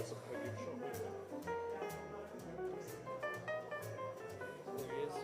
some point you've shot with him. There he is.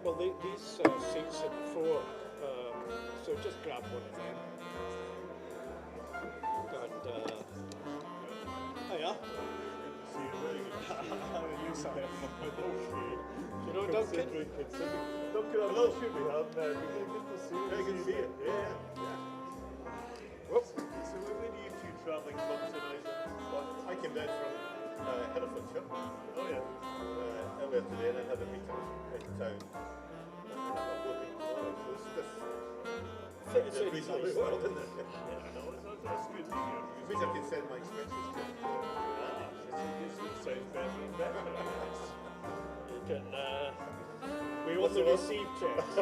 Well, these seats are before, so just grab one of them. And, hiya. How are you, Sam? You know Duncan? Duncan, I'm not sure we have. Good to see you. Very good to see you. Yeah. Whoops. So where are you two travelling from tonight? Well, I came down from Herefordshire. Oh yeah. Earlier today, and I had a meeting in town. I think it's reasonably well, didn't it? Yeah, I know. That's good to hear. It means I can send my expenses to This sounds better and better. You can, we only receive checks.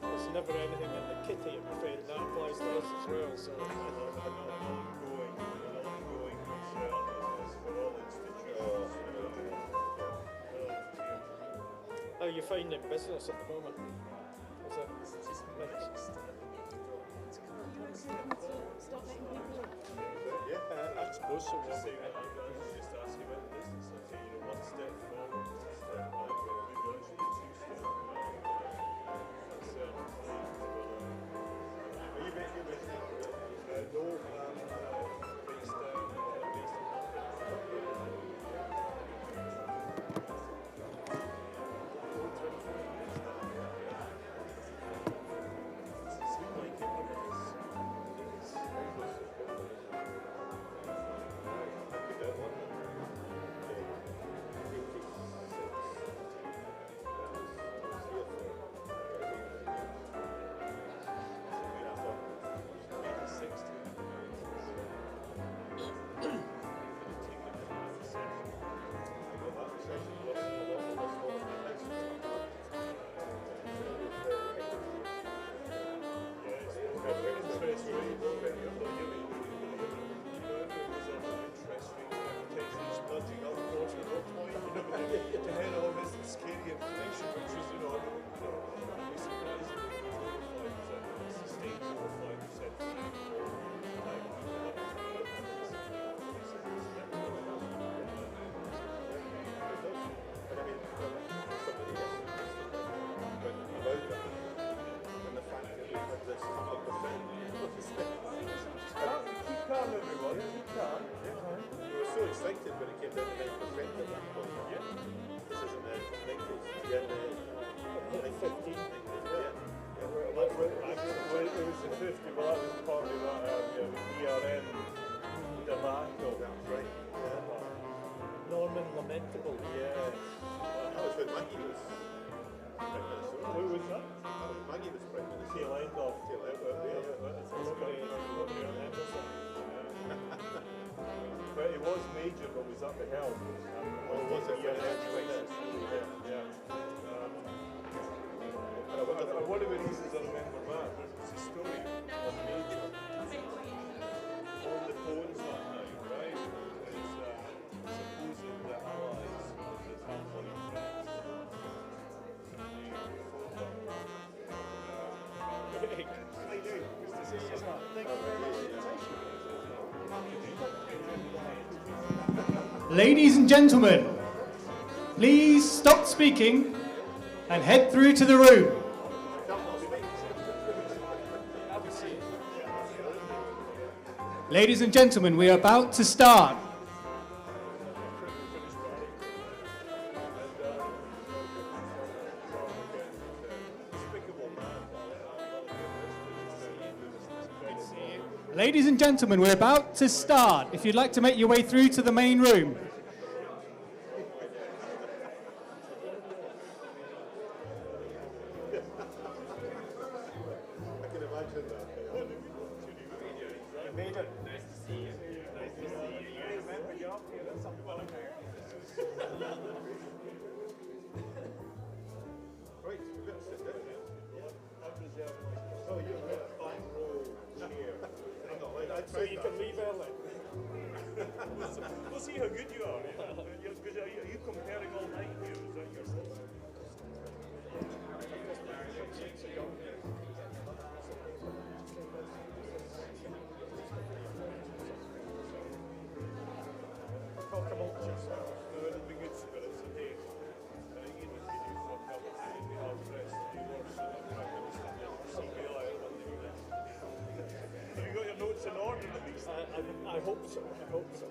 There's never anything in the kitty, I'm afraid, and that applies to us as well. So. An ongoing concern for all institutions. How are you finding business at the moment? Is it just mixed? Stop letting people in. I suppose so. Just saying that I was just asking about the business. I say, one step forward, one step back. We've got two steps. Are you making this? No, based expected when it came down to 9% at that point. Yeah. This is in the 90s. Yeah, in the 15. yeah. Well, it was the 50, but that was partly that ERM debacle. That's right. Yeah. Norman Lamentable. Yes. That was when Maggie was Prime Minister. Who was that? Maggie was Prime Minister. Tail end of. Tail end of, Nobody remembers that. But it was major, but was at the helm. Was it? Yeah, yeah. One of the reasons I remember that was a story of Major on the phones that night, right? Is supposing the Allies of the Family in France. How you doing? Good to see you. Thank you very much for the invitation. Ladies and gentlemen, please stop speaking and head through to the room. Ladies and gentlemen, we are about to start. Ladies and gentlemen, we're about to start. If you'd like to make your way through to the main room. I can imagine that. Major, nice to see you. Nice to see you. You remember you're up here at some point. Right, we better sit down now. Oh, you're a fine roll here. So you can leave early. We'll see how good you are. Because are you comparing all night here? Is that your Talk amongst yourself. No, it'll be good spirits today. You know, if you do fuck up in the hard press, you worse than the Prime Minister CBI or something like that. Have you got your notes in order at least? I hope so. I hope so.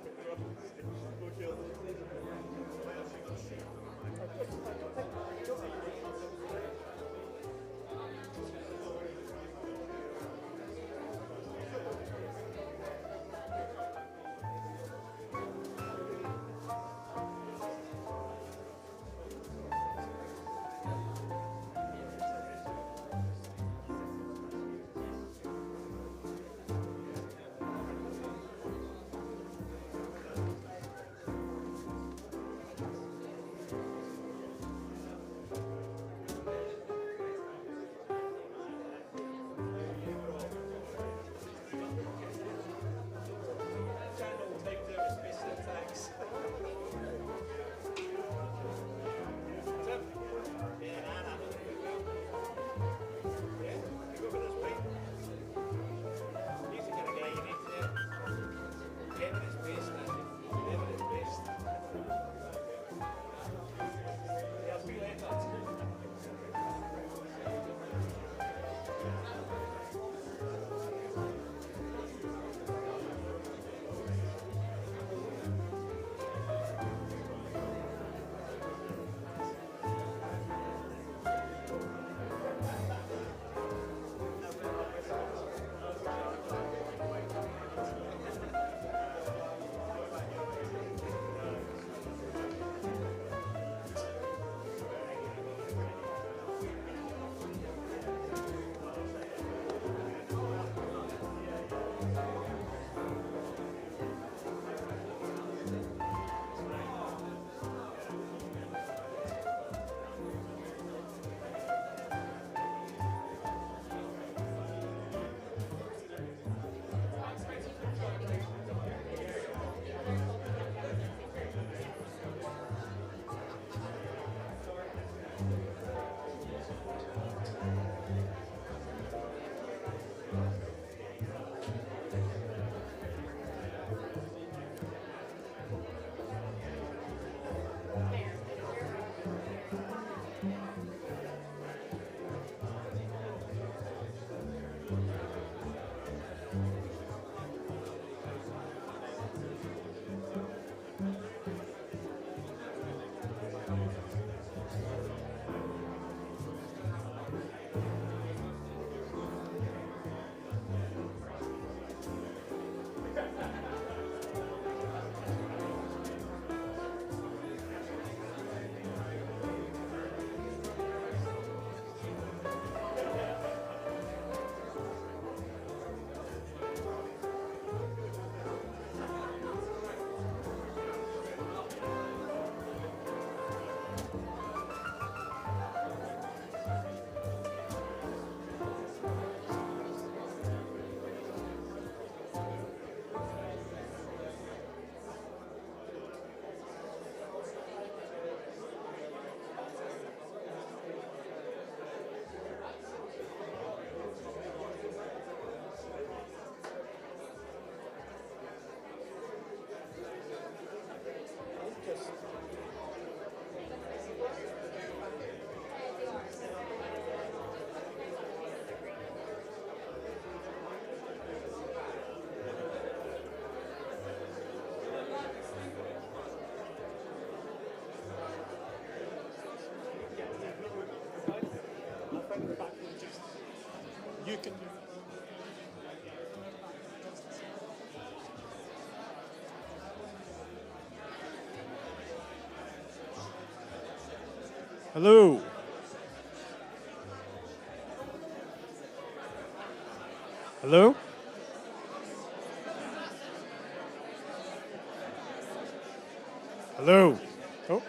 Hello. Hello? Hello. Oh.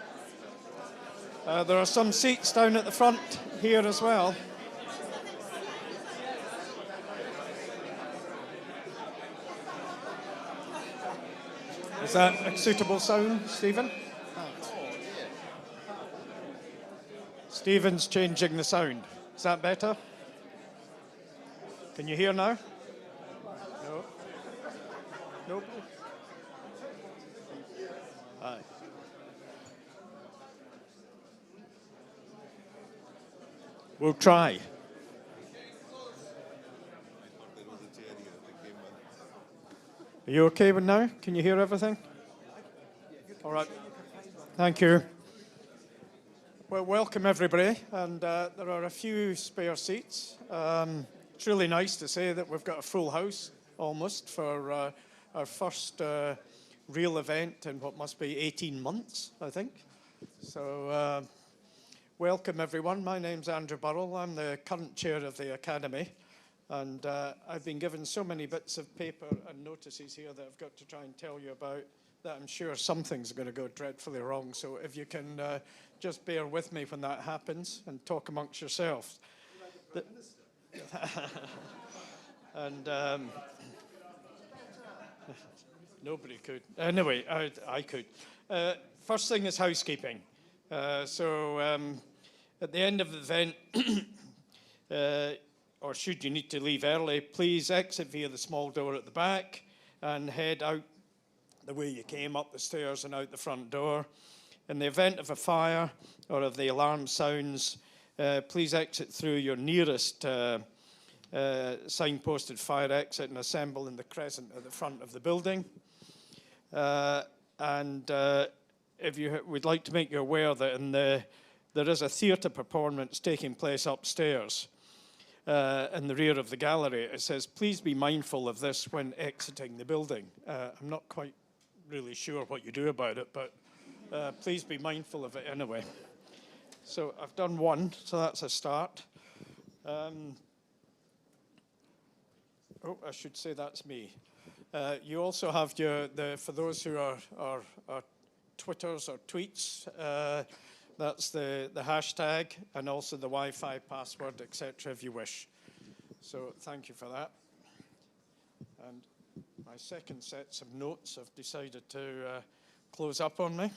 There are some seats down at the front here as well. Is that a suitable sound, Stephen? Stephen's changing the sound. Is that better? Can you hear now? No? Nope. Aye. We'll try. Are you okay with now? Can you hear everything? All right. Thank you. Well, welcome everybody, and there are a few spare seats. It's really nice to say that we've got a full house, almost, for our first real event in what must be 18 months, I think. So, welcome everyone. My name's Andrew Burrell. I'm the current chair of the Academy, and I've been given so many bits of paper and notices here that I've got to try and tell you about that I'm sure something's going to go dreadfully wrong. So if you can just bear with me when that happens and talk amongst yourselves. And nobody could. Anyway, I could. First thing is housekeeping. So at the end of the event, or should you need to leave early, please exit via the small door at the back and head out the way you came, up the stairs and out the front door. In the event of a fire or if the alarm sounds, please exit through your nearest signposted fire exit and assemble in the crescent at the front of the building. And if you would like to make you aware that there is a theatre performance taking place upstairs in the rear of the gallery. It says, please be mindful of this when exiting the building. I'm not quite really sure what you do about it, but please be mindful of it anyway. So I've done one, so that's a start. I should say that's me. You also have for those who are Twitters or tweets, that's the hashtag and also the Wi-Fi password, etc. if you wish. So thank you for that. And my second sets of notes have decided to close up on me.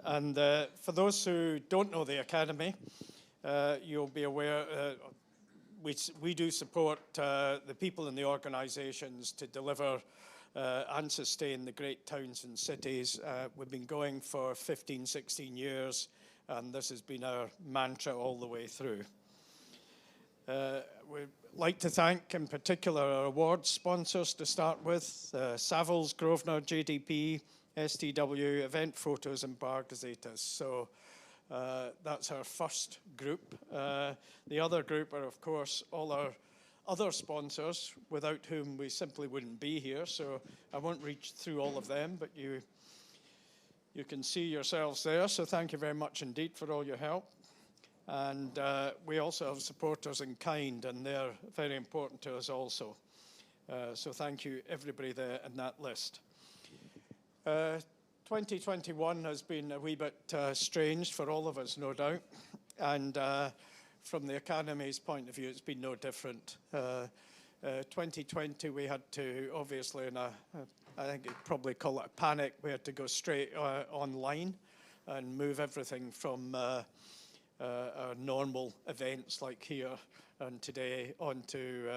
And for those who don't know the Academy, you'll be aware we do support the people in the organisations to deliver and sustain the great towns and cities. We've been going for 15, 16 years, and this has been our mantra all the way through. We'd like to thank, in particular, our awards sponsors to start with, Savills, Grosvenor, JDP, STW, Event Photos, and Bar Gazetas. So that's our first group. The other group are, of course, all our other sponsors, without whom we simply wouldn't be here. So I won't reach through all of them, but you can see yourselves there. So thank you very much indeed for all your help. And we also have supporters in kind, and they're very important to us also. So thank you, everybody there in that list. 2021 has been a wee bit strange for all of us, no doubt. And from the Academy's point of view, it's been no different. 2020, we had to, obviously, I think you'd probably call it a panic, we had to go straight online and move everything from our normal events like here and today onto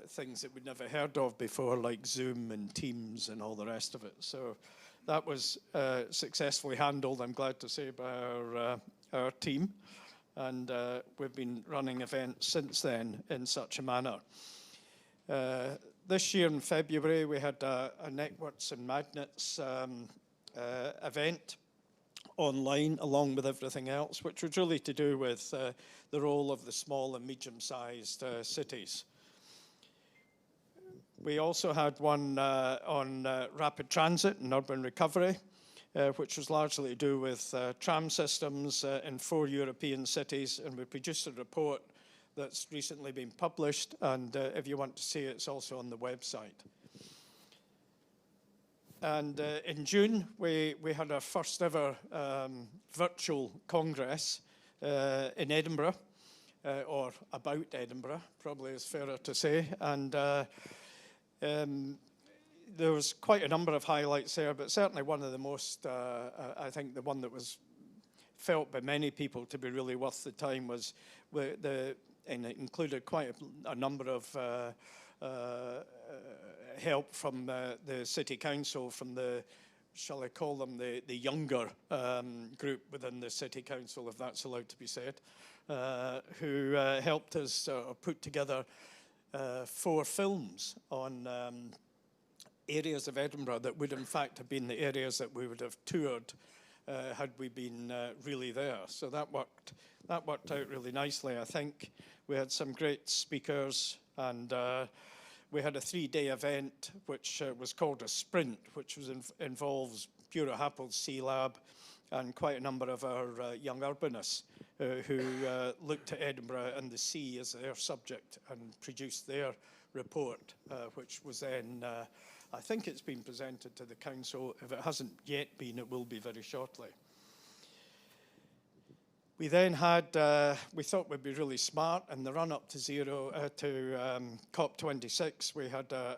things that we'd never heard of before, like Zoom and Teams and all the rest of it. So that was successfully handled, I'm glad to say, by our team. And we've been running events since then in such a manner. This year in February, we had a Networks and Magnets event online, along with everything else, which was really to do with the role of the small and medium-sized cities. We also had one on rapid transit and urban recovery, which was largely to do with tram systems in 4 European cities, and we produced a report that's recently been published, and if you want to see it, it's also on the website. And in June, we had our first ever virtual congress in Edinburgh, or about Edinburgh, probably is fairer to say. And there was quite a number of highlights there, but certainly one of the most, I think the one that was felt by many people to be really worth the time was and it included quite a number of help from the City Council, from the, shall I call them, the younger group within the City Council, if that's allowed to be said, who helped us put together 4 films on areas of Edinburgh that would in fact have been the areas that we would have toured had we been really there. So that worked out really nicely. I think we had some great speakers, and we had a 3-day event which was called a sprint, which involves Bureau Happel's C Lab and quite a number of our young urbanists who looked at Edinburgh and the sea as their subject and produced their report, which was then, I think it's been presented to the council. If it hasn't yet been, it will be very shortly. We then had, we thought we'd be really smart in the run-up to COP26. We had our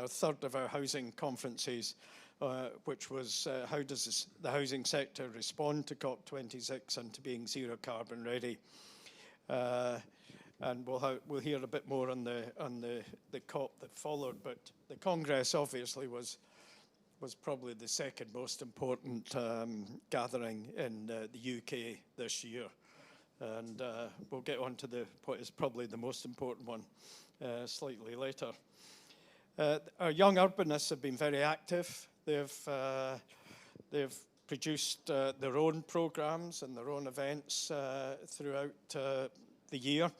third of our housing conferences, which was how does the housing sector respond to COP26 and to being zero carbon ready. And we'll hear a bit more on the COP that followed, but the Congress obviously was probably the second most important gathering in the UK this year. And we'll get on to what is probably the most important one slightly later. Our young urbanists have been very active. They've produced their own programs and their own events throughout the year.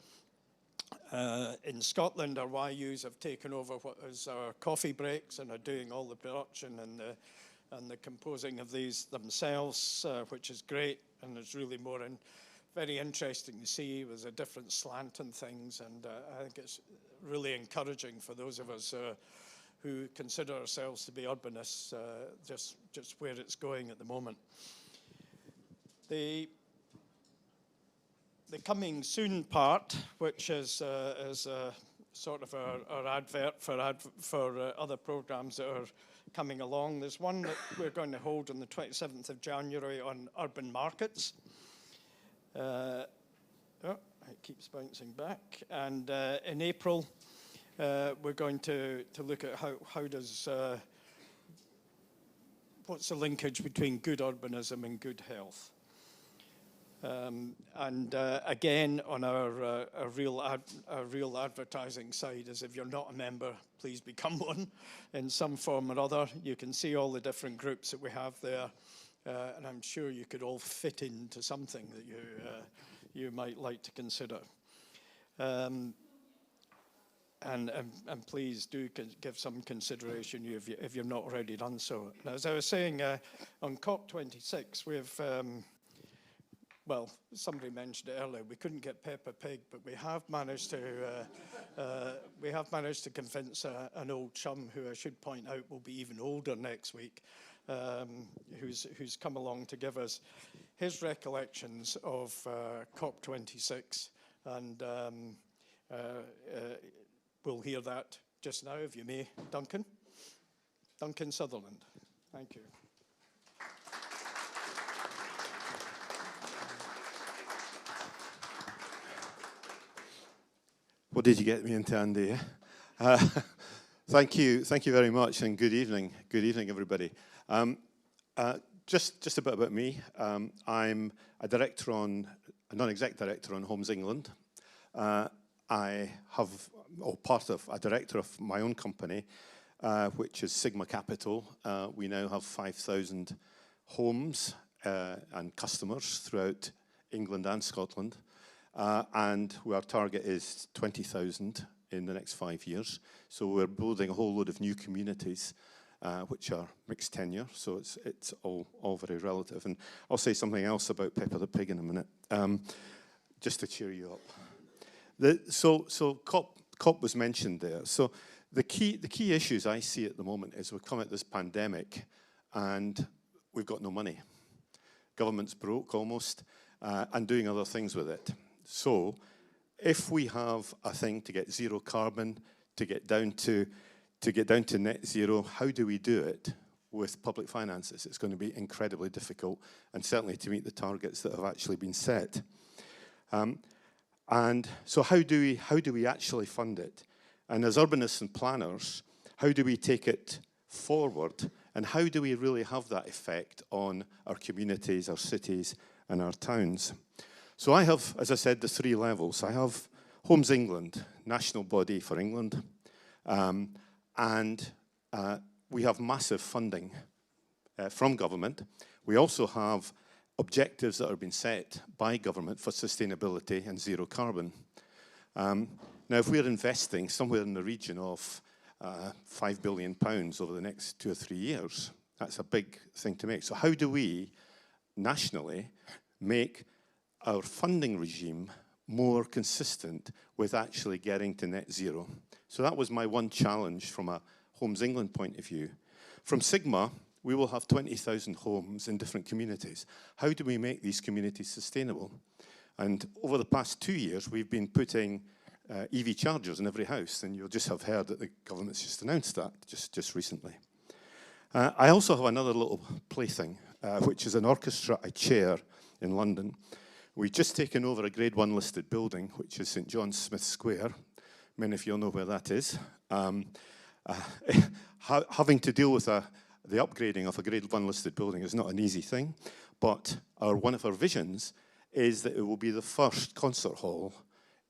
In Scotland, our YUs have taken over what is our coffee breaks and are doing all the production and the composing of these themselves, which is great, and it's really very interesting to see. There's a different slant on things, and I think it's really encouraging for those of us who consider ourselves to be urbanists, just where it's going at the moment. The coming soon part, which is sort of our advert for other programs that are coming along. There's one that we're going to hold on the 27th of January on urban markets. It keeps bouncing back. And in April, we're going to look at what's the linkage between good urbanism and good health. Again, on our real advertising side is if you're not a member, please become one in some form or other. You can see all the different groups that we have there, and I'm sure you could all fit into something that you might like to consider. And please do give some consideration if you've not already done so. Now, as I was saying, on COP26, we've well, somebody mentioned it earlier. We couldn't get Peppa Pig, but we have managed to convince an old chum, who I should point out will be even older next week, who's come along to give us his recollections of COP26, and we'll hear that just now, if you may. Duncan Sutherland. Thank you. What did you get me into, Andy? Thank you very much, and good evening, everybody. Just a bit about me. I'm a non-exec director on Homes England. I have, part of a director of my own company, which is Sigma Capital. We now have 5,000 homes and customers throughout England and Scotland. And our target is 20,000 in the next 5 years. So we're building a whole load of new communities which are mixed tenure, so it's all very relative. And I'll say something else about Peppa the Pig in a minute, just to cheer you up. So COP was mentioned there. So the key issues I see at the moment is we've come at this pandemic and we've got no money. Government's broke almost, and doing other things with it. So if we have a thing to get zero carbon, to get down to net zero, how do we do it with public finances? It's going to be incredibly difficult, and certainly to meet the targets that have actually been set. And so how do we actually fund it? And as urbanists and planners, how do we take it forward? And how do we really have that effect on our communities, our cities, and our towns? So I have, as I said, the 3 levels. I have Homes England, national body for England, and we have massive funding from government. We also have objectives that are being set by government for sustainability and zero carbon. Now, if we're investing somewhere in the region of £5 billion over the next 2 or 3 years, that's a big thing to make. So how do we, nationally, make our funding regime more consistent with actually getting to net zero? So that was my one challenge from a Homes England point of view. From Sigma, we will have 20,000 homes in different communities. How do we make these communities sustainable? And over the past 2 years, we've been putting EV chargers in every house, and you'll just have heard that the government's just announced that just recently. I also have another little plaything, which is an orchestra I chair in London. We've just taken over a Grade 1 listed building, which is St John Smith Square. Many of you will know where that is. Having to deal with the upgrading of a Grade 1 listed building is not an easy thing, but one of our visions is that it will be the first concert hall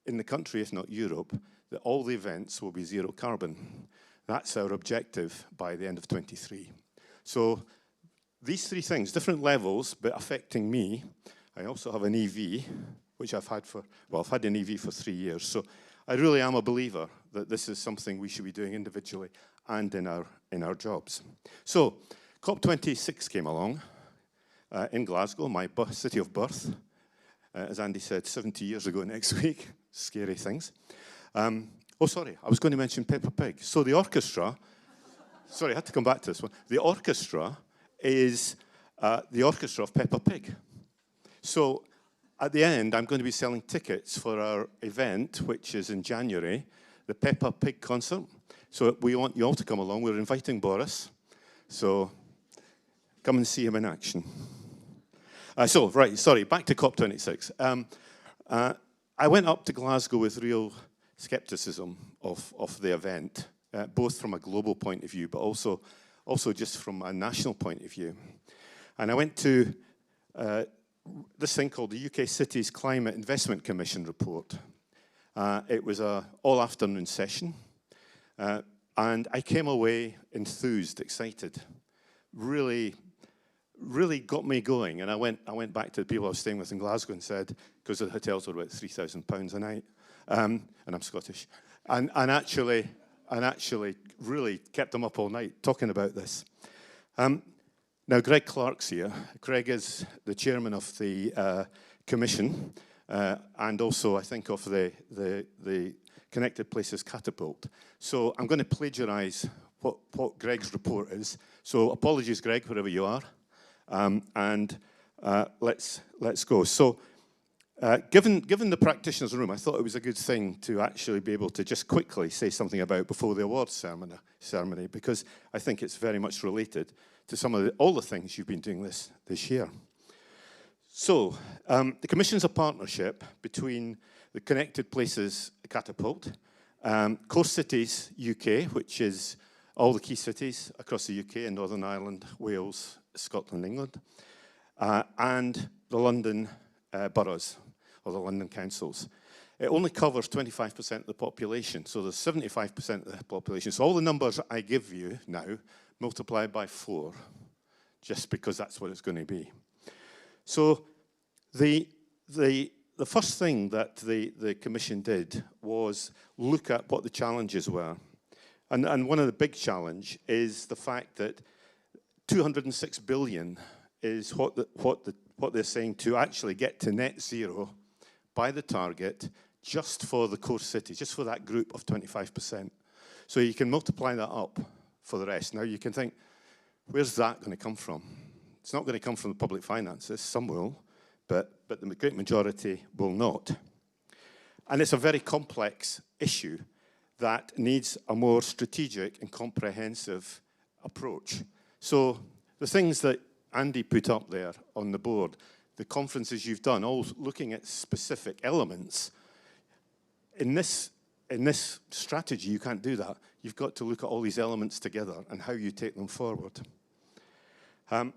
in the country, if not Europe, that all the events will be zero carbon. That's our objective by the end of 23. So these 3 things, different levels, but affecting me. I also have an EV, which I've had an EV for 3 years. So I really am a believer that this is something we should be doing individually and in our jobs. So COP26 came along in Glasgow, my city of birth. As Andy said, 70 years ago next week. Scary things. Oh, sorry, I was going to mention Peppa Pig. So the orchestra, sorry, I had to come back to this one. The orchestra is the orchestra of Peppa Pig. So at the end, I'm going to be selling tickets for our event, which is in January, the Peppa Pig concert. So we want you all to come along. We're inviting Boris. So come and see him in action. Back to COP26. I went up to Glasgow with real skepticism of the event, both from a global point of view, but also just from a national point of view. And I went to this thing called the UK Cities Climate Investment Commission report. It was an all-afternoon session, and I came away enthused, excited, really got me going. And I went back to the people I was staying with in Glasgow and said, because the hotels were about £3,000 a night, and I'm Scottish, and actually really kept them up all night talking about this. Now, Greg Clark's here. Greg is the chairman of the commission, and also, I think, of the Connected Places Catapult. So I'm going to plagiarize what Greg's report is. So apologies, Greg, wherever you are. Let's go. So given the practitioners' room, I thought it was a good thing to actually be able to just quickly say something about before the awards ceremony, because I think it's very much related to all the things you've been doing this year. So the Commission's a partnership between the Connected Places Catapult, Core Cities UK, which is all the key cities across the UK and Northern Ireland, Wales, Scotland, England, and the London boroughs, or the London councils. It only covers 25% of the population, so there's 75% of the population. So all the numbers I give you now, multiplied by 4, just because that's what it's going to be. So the first thing that the Commission did was look at what the challenges were. And one of the big challenge is the fact that 206 billion is what they're saying to actually get to net zero by the target just for the core cities, just for that group of 25%. So you can multiply that up for the rest. Now you can think, where's that going to come from? It's not going to come from the public finances. Some will, but the great majority will not. And it's a very complex issue that needs a more strategic and comprehensive approach. So the things that Andy put up there on the board, the conferences you've done, all looking at specific elements, in this strategy, you can't do that. You've got to look at all these elements together and how you take them forward. On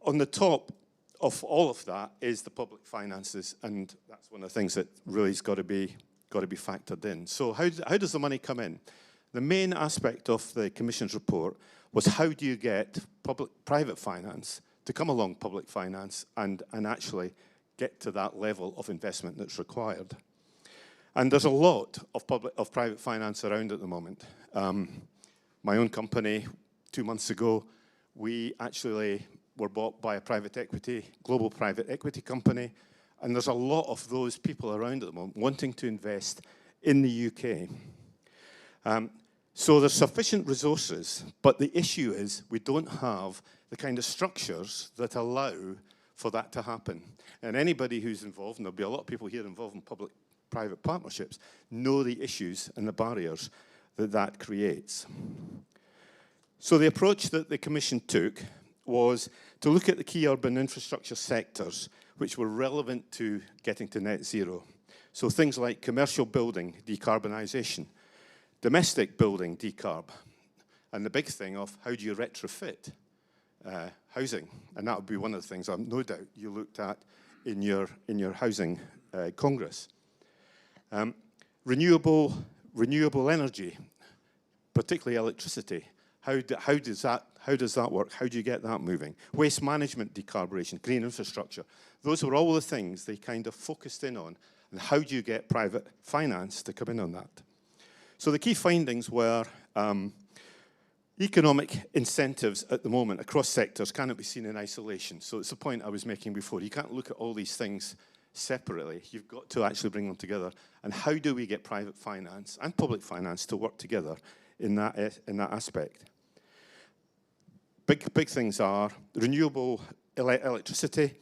the top of all of that is the public finances, and that's one of the things that really has got to be factored in. So how does the money come in? The main aspect of the Commission's report was how do you get private finance to come along public finance and actually get to that level of investment that's required. And there's a lot of private finance around at the moment. My own company, 2 months ago, we actually were bought by a global private equity company, and there's a lot of those people around at the moment wanting to invest in the UK. So there's sufficient resources, but the issue is we don't have the kind of structures that allow for that to happen. And anybody who's involved, and there'll be a lot of people here involved in public-private partnerships, know the issues and the barriers that creates. So the approach that the Commission took was to look at the key urban infrastructure sectors which were relevant to getting to net zero. So things like commercial building, decarbonisation, domestic building, decarb, and the big thing of how do you retrofit housing, and that would be one of the things I've no doubt you looked at in your housing congress. Renewable energy, particularly electricity. How does that work? How do you get that moving? Waste management, decarburation, green infrastructure. Those were all the things they kind of focused in on, and how do you get private finance to come in on that? So the key findings were economic incentives at the moment across sectors cannot be seen in isolation. So it's the point I was making before. You can't look at all these things separately. You've got to actually bring them together. And how do we get private finance and public finance to work together in that aspect? Big things are renewable electricity,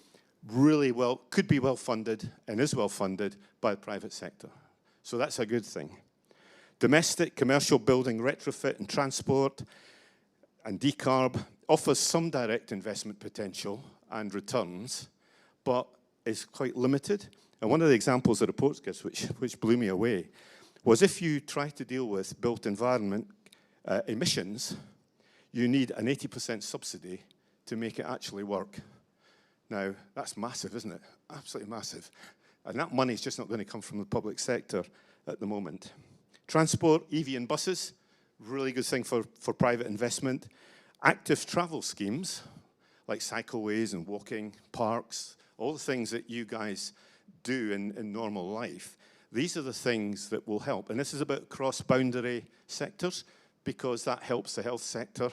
could be well funded and is well funded by the private sector. So that's a good thing. Domestic, commercial building, retrofit and transport and decarb offers some direct investment potential and returns, but is quite limited. And one of the examples the report gives, which blew me away, was if you try to deal with built environment emissions, you need an 80% subsidy to make it actually work. Now, that's massive, isn't it? Absolutely massive. And that money is just not going to come from the public sector at the moment. Transport, EV and buses, really good thing for private investment. Active travel schemes, like cycleways and walking, parks, all the things that you guys do in normal life. These are the things that will help. And this is about cross-boundary sectors, because that helps the health sector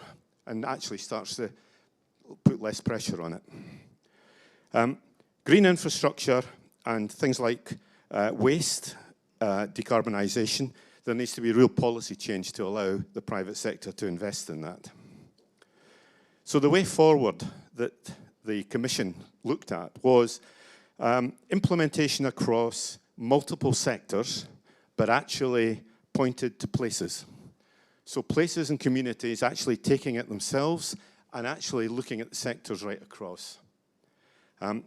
and actually starts to put less pressure on it. Green infrastructure and things like waste, decarbonisation, there needs to be real policy change to allow the private sector to invest in that. So the way forward that the Commission looked at was implementation across multiple sectors, but actually pointed to places. So places and communities actually taking it themselves and actually looking at the sectors right across. And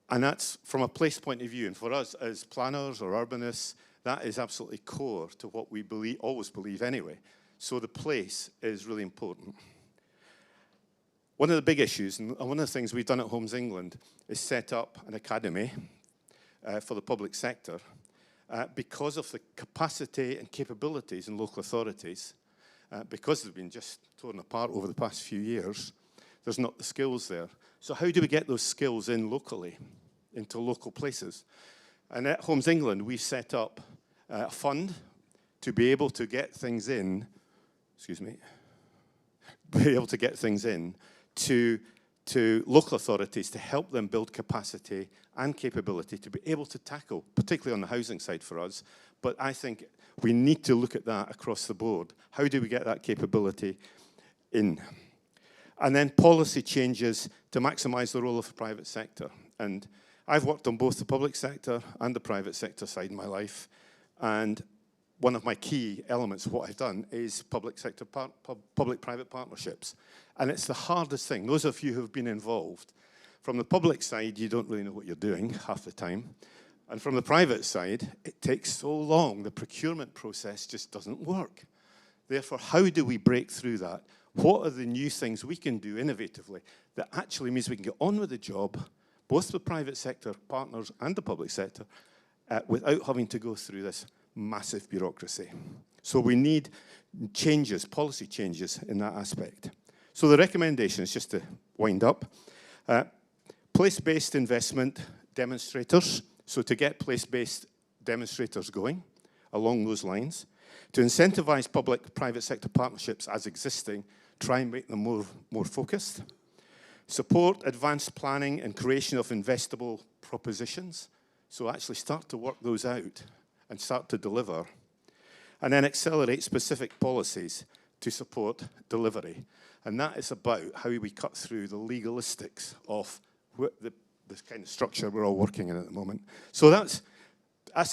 that's from a place point of view. And for us as planners or urbanists, that is absolutely core to what we always believe anyway. So the place is really important. One of the big issues, and one of the things we've done at Homes England, is set up an academy for the public sector because of the capacity and capabilities in local authorities. Because they've been just torn apart over the past few years, there's not the skills there. So how do we get those skills in locally, into local places? And at Homes England, we've set up a fund to be able to get things in, be able to get things in to local authorities to help them build capacity and capability to be able to tackle, particularly on the housing side for us. But I think we need to look at that across the board. How do we get that capability in? And then policy changes to maximise the role of the private sector. And I've worked on both the public sector and the private sector side in my life. And one of my key elements of what I've done is public sector, public-private partnerships. And it's the hardest thing. Those of you who have been involved, from the public side, you don't really know what you're doing half the time. And from the private side, it takes so long. The procurement process just doesn't work. Therefore, how do we break through that? What are the new things we can do innovatively that actually means we can get on with the job, both the private sector partners and the public sector, without having to go through this massive bureaucracy? So we need changes, policy changes in that aspect. So the recommendations, just to wind up, place-based investment demonstrators. So to get place-based demonstrators going along those lines, to incentivize public-private sector partnerships as existing, try and make them more focused. Support advanced planning and creation of investable propositions. So actually start to work those out and start to deliver. And then accelerate specific policies to support delivery. And that is about how we cut through the legalistics of this kind of structure we're all working in at the moment. So that's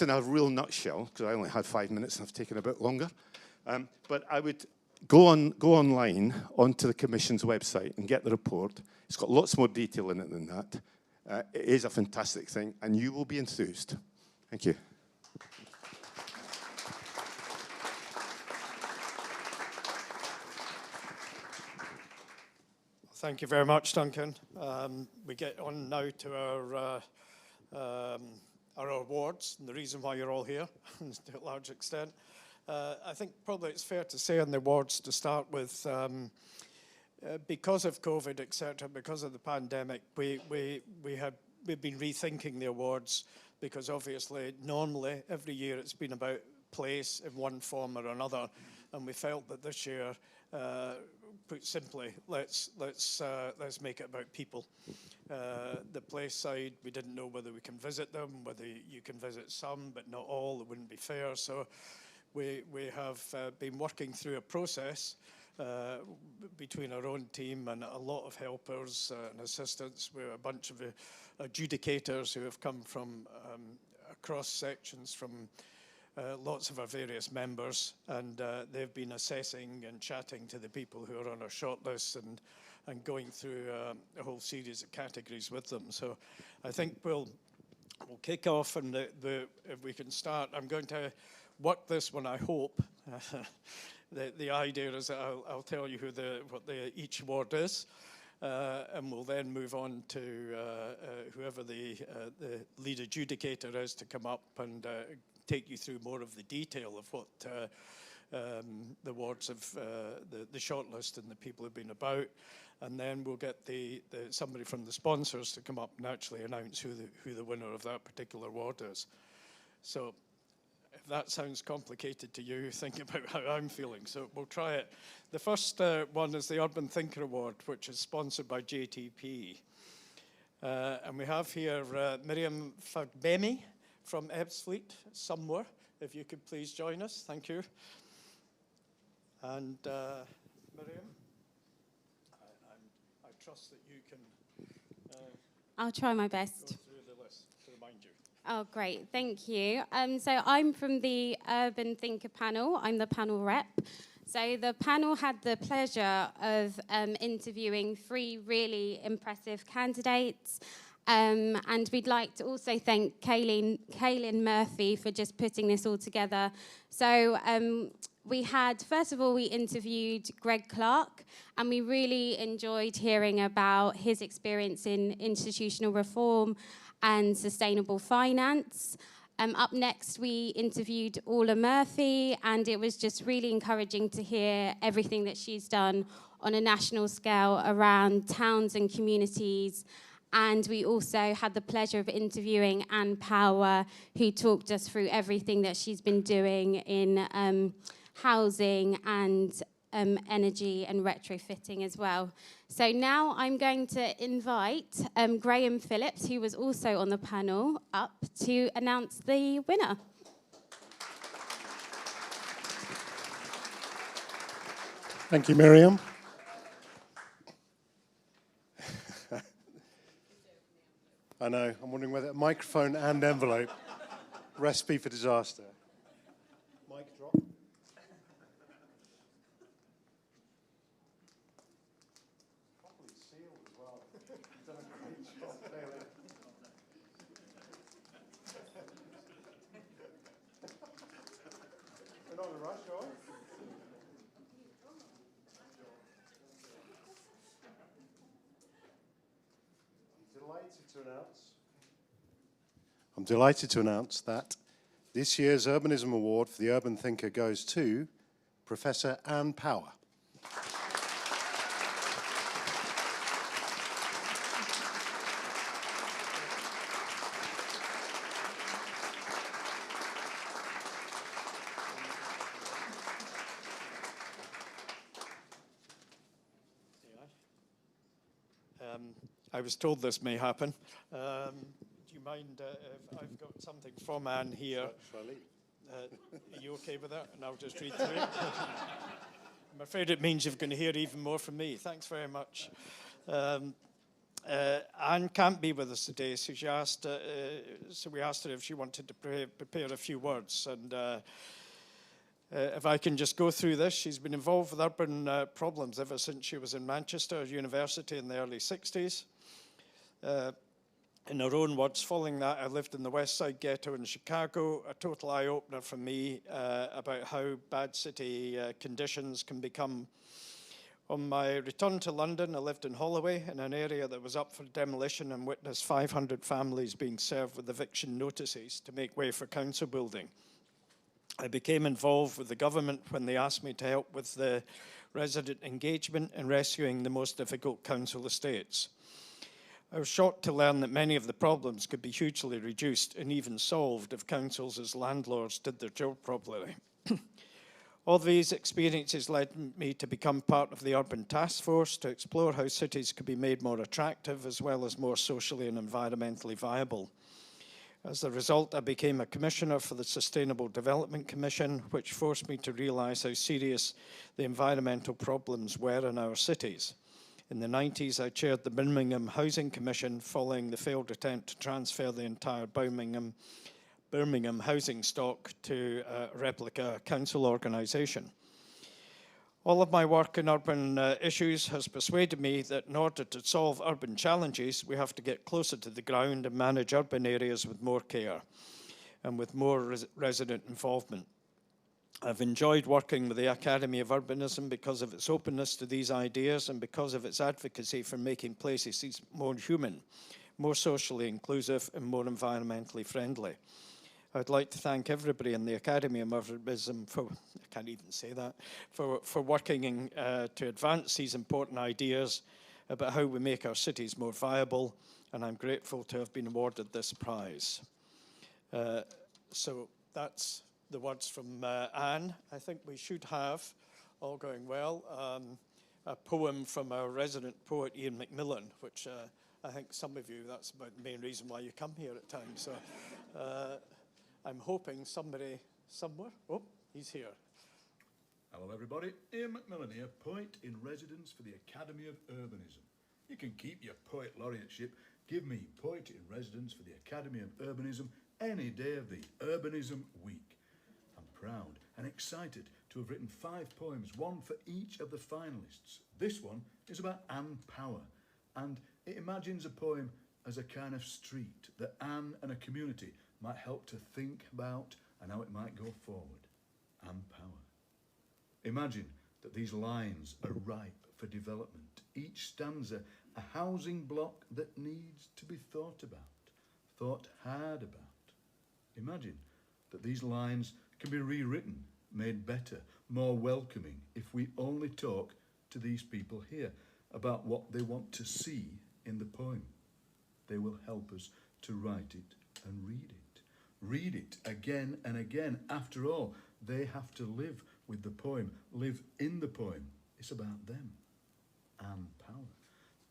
in a real nutshell, because I only had 5 minutes and I've taken a bit longer. But I would go online onto the Commission's website and get the report. It's got lots more detail in it than that. It is a fantastic thing, and you will be enthused. Thank you. Thank you very much, Duncan. We get on now to our awards, and the reason why you're all here, to a large extent. I think probably it's fair to say on the awards to start with, because of COVID, etc., because of the pandemic, we've been rethinking the awards, because obviously normally every year it's been about place in one form or another, and we felt that this year, put simply, let's make it about people. The place side, we didn't know whether we can visit them, whether you can visit some, but not all. It wouldn't be fair. So we have been working through a process between our own team and a lot of helpers and assistants. We're a bunch of adjudicators who have come from across sections from lots of our various members, and they've been assessing and chatting to the people who are on our shortlist and going through a whole series of categories with them. So I think we'll kick off, and if we can start, I'm going to work this one, I hope. The idea is that I'll tell you what each award is, and we'll then move on to whoever the lead adjudicator is to come up and take you through more of the detail of what the awards of the shortlist and the people have been about, and then we'll get somebody from the sponsors to come up and actually announce who the winner of that particular award is. So if that sounds complicated to you, think about how I'm feeling. So we'll try it. The first one is the Urban Thinker Award, which is sponsored by JTP. And we have here Miriam Fagbemi from Ebbsfleet, somewhere. If you could please join us. Thank you. And Miriam, I trust that you can I'll try my best. go through the list to remind you. Oh, great. Thank you. So I'm from the Urban Thinker panel. I'm the panel rep. So the panel had the pleasure of interviewing 3 really impressive candidates. And we'd like to also thank Kaylin Murphy for just putting this all together. So first of all, we interviewed Greg Clark, and we really enjoyed hearing about his experience in institutional reform and sustainable finance. Up next, we interviewed Orla Murphy, and it was just really encouraging to hear everything that she's done on a national scale around towns and communities And we also had the pleasure of interviewing Anne Power, who talked us through everything that she's been doing in housing and energy and retrofitting as well. So now I'm going to invite Graham Phillips, who was also on the panel, up to announce the winner. Thank you, Miriam. I know, I'm wondering whether microphone and envelope, recipe for disaster. Mic drop. Properly sealed as well. You've done a great job, Taylor. We're not in a rush, are we? I'm delighted to announce that this year's Urbanism Award for the Urban Thinker goes to Professor Anne Power. I was told this may happen. Do you mind if I've got something from Anne here? Shall I leave? Are you okay with that? And I'll just read through it. I'm afraid it means you're going to hear even more from me. Thanks very much. Anne can't be with us today, so she asked. So we asked her if she wanted to prepare a few words, and if I can just go through this. She's been involved with urban problems ever since she was in Manchester University in the early 60s. In her own words, following that, I lived in the West Side Ghetto in Chicago, a total eye-opener for me about how bad city conditions can become. On my return to London, I lived in Holloway, in an area that was up for demolition, and witnessed 500 families being served with eviction notices to make way for council building. I became involved with the government when they asked me to help with the resident engagement in rescuing the most difficult council estates. I was shocked to learn that many of the problems could be hugely reduced and even solved if councils as landlords did their job properly. All these experiences led me to become part of the Urban Task Force to explore how cities could be made more attractive as well as more socially and environmentally viable. As a result, I became a commissioner for the Sustainable Development Commission, which forced me to realise how serious the environmental problems were in our cities. In the 90s, I chaired the Birmingham Housing Commission following the failed attempt to transfer the entire Birmingham housing stock to a replica council organisation. All of my work in urban issues has persuaded me that in order to solve urban challenges, we have to get closer to the ground and manage urban areas with more care and with more resident involvement. I've enjoyed working with the Academy of Urbanism because of its openness to these ideas and because of its advocacy for making places more human, more socially inclusive, and more environmentally friendly. I'd like to thank everybody in the Academy of Urbanism for, I can't even say that, for working to advance these important ideas about how we make our cities more viable, and I'm grateful to have been awarded this prize. So that's the words from Anne. I think we should have, all going well, a poem from our resident poet Ian McMillan, which I think some of you, that's about the main reason why you come here at times. So I'm hoping somebody somewhere, oh, he's here. Hello everybody, Ian McMillan here, poet in residence for the Academy of Urbanism. You can keep your poet laureateship, give me poet in residence for the Academy of Urbanism any day of the Urbanism Week. I'm proud and excited to have written 5 poems, one for each of the finalists. This one is about Anne Power, and it imagines a poem as a kind of street that Anne and a community might help to think about and how it might go forward. Anne Power. Imagine that these lines are ripe for development. Each stanza a housing block that needs to be thought about, thought hard about. Imagine that these lines can be rewritten, made better, more welcoming if we only talk to these people here about what they want to see in the poem. They will help us to write it and read it. Read it again and again. After all, they have to live with the poem, live in the poem. It's about them. And power.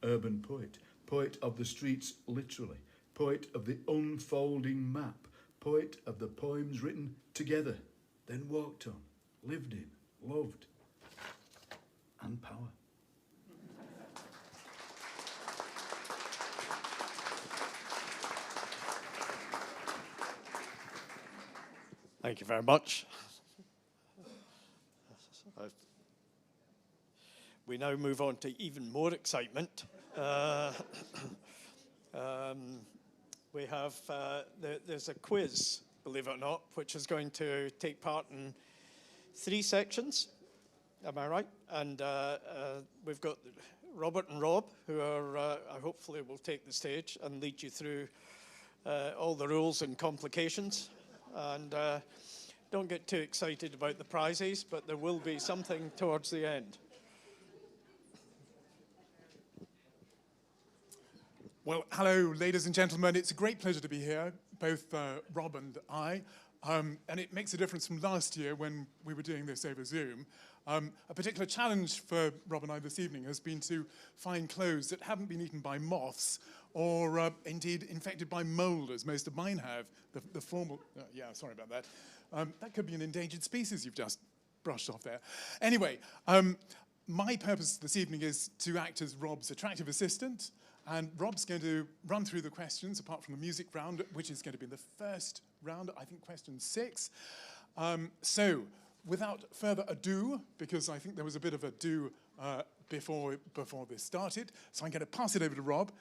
Urban poet. Poet of the streets, literally. Poet of the unfolding map. Poet of the poems written together, then walked on, lived in, loved, and power. Thank you very much. We now move on to even more excitement. We have, there's a quiz, believe it or not, which is going to take part in 3 sections. Am I right? And we've got Robert and Rob, who are, hopefully will take the stage and lead you through all the rules and complications. And don't get too excited about the prizes, but there will be something towards the end. Well, hello, ladies and gentlemen. It's a great pleasure to be here, both Rob and I. And it makes a difference from last year when we were doing this over Zoom. A particular challenge for Rob and I this evening has been to find clothes that haven't been eaten by moths or indeed infected by mold, as most of mine have. The formal, yeah, sorry about that. That could be an endangered species you've just brushed off there. Anyway, my purpose this evening is to act as Rob's attractive assistant. And Rob's going to run through the questions, apart from the music round, which is going to be the first round, I think question 6. So, without further ado, because I think there was a bit of ado before this started, so I'm going to pass it over to Rob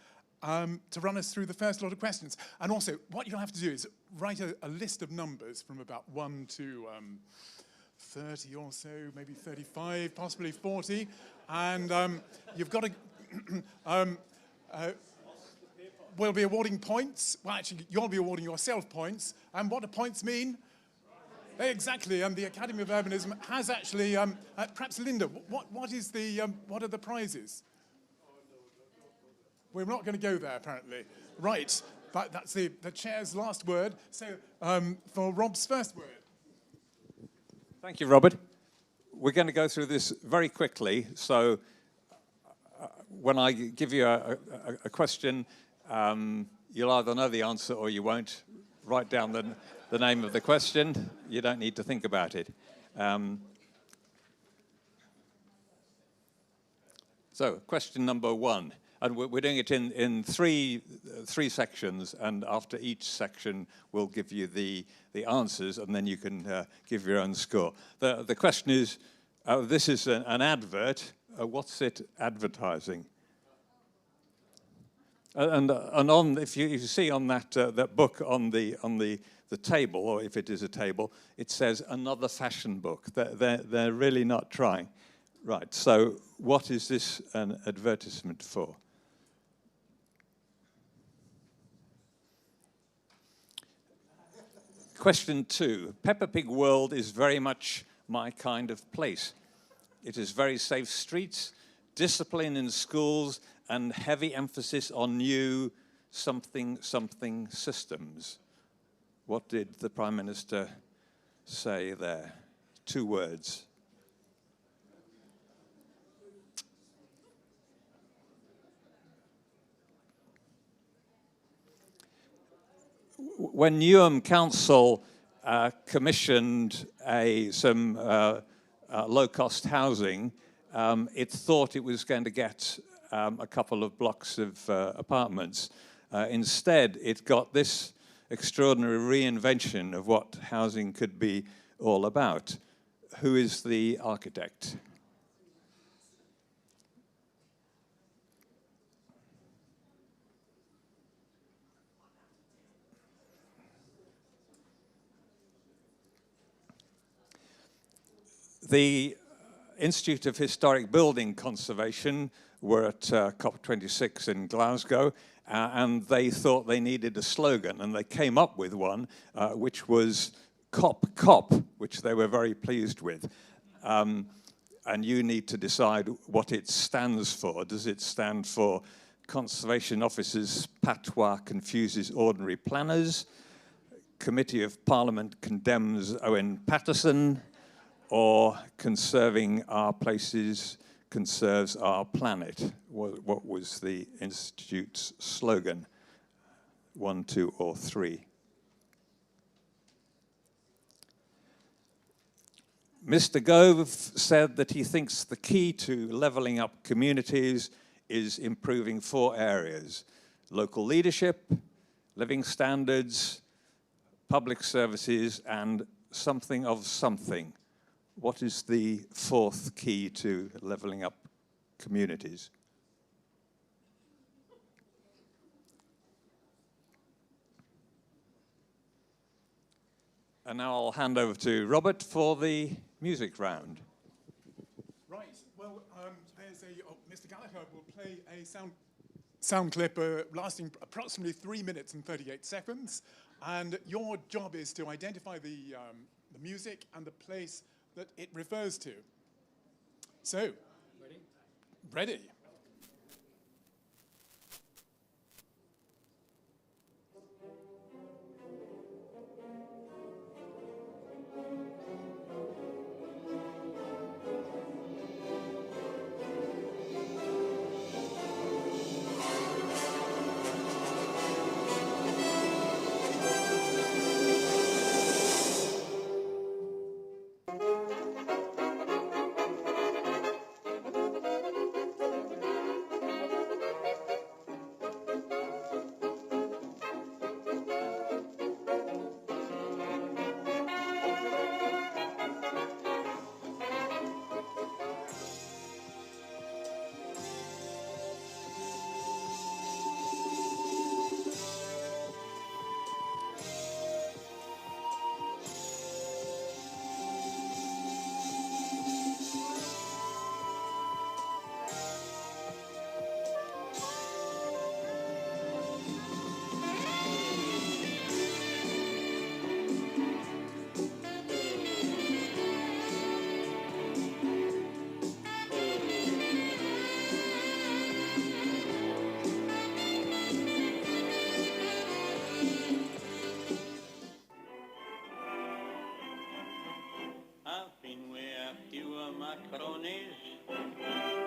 to run us through the first lot of questions. And also, what you'll have to do is write a list of numbers from about 1 to 30 or so, maybe 35, possibly 40. And you've got to... we'll be awarding points. Well, actually, you'll be awarding yourself points. And what do points mean? Exactly. And the Academy of Urbanism has actually, perhaps Linda, what are the prizes? We're not going to go there, apparently. Right. But that's the chair's last word. So, for Rob's first word. Thank you, Robert. We're going to go through this very quickly. So, when I give you a question, you'll either know the answer or you won't. Write down the name of the question. You don't need to think about it. So, question number 1. And we're doing it in three sections, and after each section, we'll give you the answers, and then you can give your own score. The question is, this is an advert. What's it advertising? And on, if you see on that book on the table, or if it is a table, it says another fashion book. They're really not trying. Right, so what is this an advertisement for? Question 2. Peppa Pig World is very much my kind of place. It is very safe streets, discipline in schools, and heavy emphasis on new something systems. What did the Prime Minister say there? 2 words. When Newham Council commissioned some low-cost housing, it thought it was going to get a couple of blocks of apartments. Instead, it got this extraordinary reinvention of what housing could be all about. Who is the architect? The Institute of Historic Building Conservation were at COP26 in Glasgow, and they thought they needed a slogan, and they came up with one, which was COP, which they were very pleased with. And you need to decide what it stands for. Does it stand for Conservation Officer's patois confuses ordinary planners, Committee of Parliament condemns Owen Paterson, or Conserving Our Places conserves our planet. What was the Institute's slogan? 1, 2, or 3? Mr. Gove said that he thinks the key to levelling up communities is improving 4 areas: local leadership, living standards, public services, and something of something. What is the 4th key to levelling up communities? And now I'll hand over to Robert for the music round. Right, well, there's Mr. Gallagher will play a sound clip lasting approximately 3 minutes and 38 seconds. And your job is to identify the music and the place that it refers to. So, ready?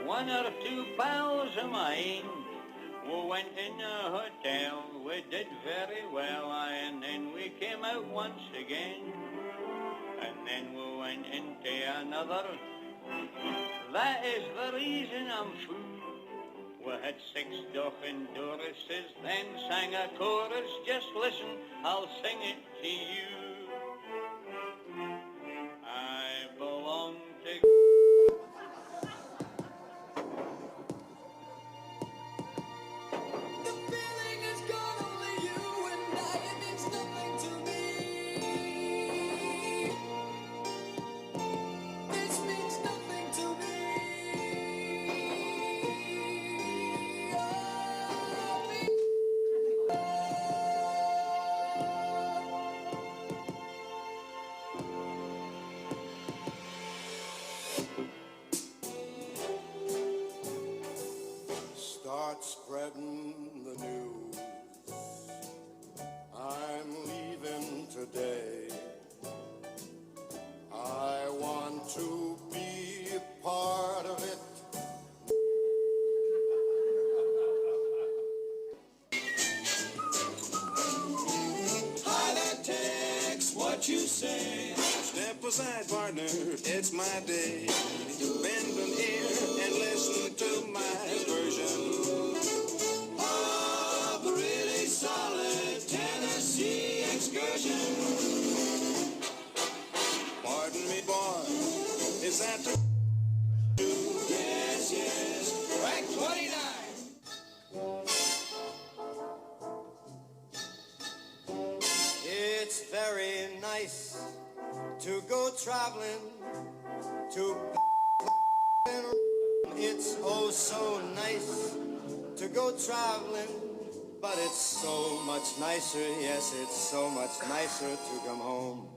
One or two pals of mine, we went in a hotel, we did very well, and then we came out once again, and then we went into another. That is the reason I'm full. We had 6 ducking choruses, then sang a chorus. Just listen, I'll sing it to you. I belong to... Start spreading the news. I'm leaving today. I want to be a part of it. Hi, that text, what you say? Step aside, partner, it's my day. Bend an ear and listen to my version of a really solid Tennessee excursion. Pardon me, boy, is that the... Yes, yes, track 29. It's very nice to go traveling to... It's oh so nice to go traveling, but it's so much nicer, yes, it's so much nicer to come home.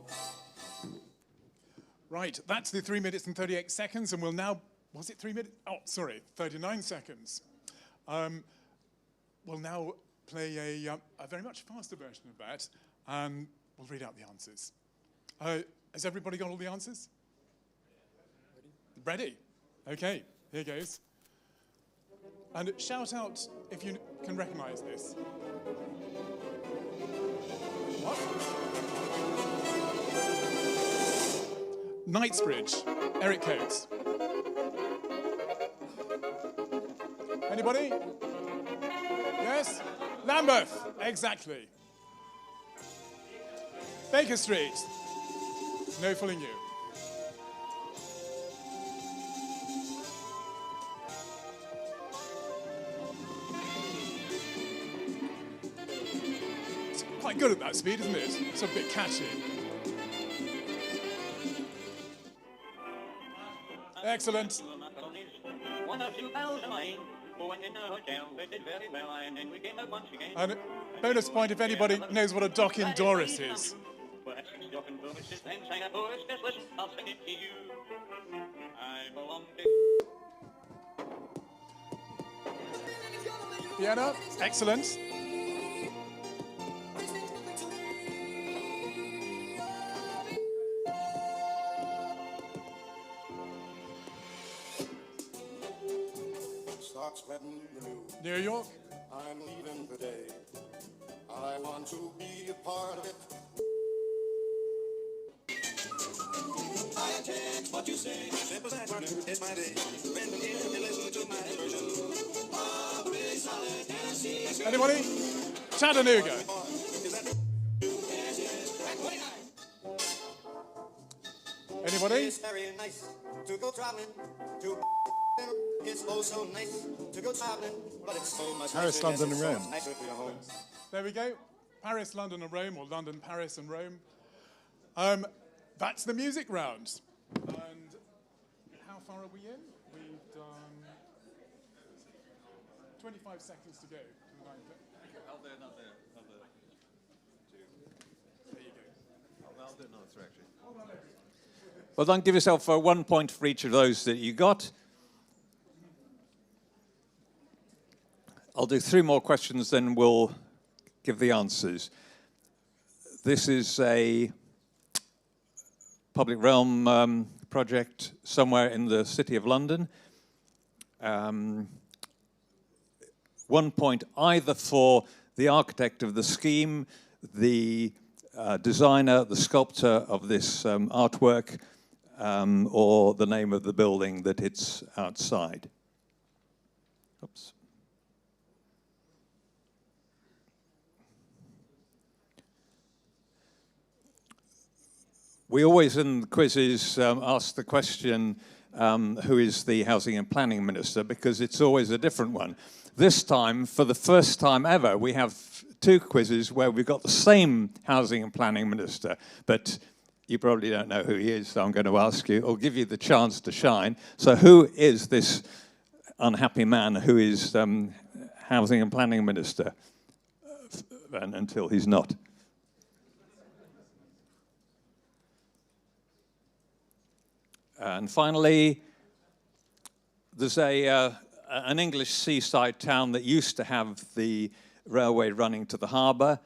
Right, that's the 3 minutes and 38 seconds, and we'll now, was it 3 minutes? Oh, sorry, 39 seconds. we'll now play a very much faster version of that, and we'll read out the answers. Has everybody got all the answers? Ready? Okay, here goes. And shout out if you can recognize this. What? Knightsbridge, Eric Coates. Anybody? Yes? Lambeth, exactly. Baker Street, no fooling you. It's quite good at that speed, isn't it? It's a bit catchy. Excellent. One or two pals of mine who went in a hotel, they did very well, and then we came out once again. And bonus point if anybody knows what a dock in Doris is. Well, that's dock in Doris, then sang a chorus, just listen, I'll sing it to you. I belong to... Piano, excellent. Start spreading the news. New York. I'm leaving today. I want to be a part of it. I take what you say. Simple as partner, it's my day. Bend them here and listen to my version. Anybody? Chattanooga. Anybody? It's very nice to go traveling to. It's oh so nice to go traveling, but it's so much Paris, nicer, London, yes, and it's so Rome. much nicer to your home. There we go. Paris, London, and Rome, or London, Paris, and Rome. That's the music round. And how far are we in? We've done 25 seconds to go. I'll do another two. There you go. I'll do another three, actually. Well, then give yourself 1 point for each of those that you got. I'll do 3 more questions, then we'll give the answers. This is a public realm project somewhere in the City of London. 1 point either for the architect of the scheme, the designer, the sculptor of this artwork, or the name of the building that it's outside. Oops. We always in the quizzes ask the question, who is the Housing and Planning Minister, because it's always a different one. This time, for the first time ever, we have 2 quizzes where we've got the same Housing and Planning Minister, but you probably don't know who he is, so I'm going to ask you, or give you the chance to shine. So who is this unhappy man who is Housing and Planning Minister, until he's not? And finally, there's an English seaside town that used to have the railway running to the harbour,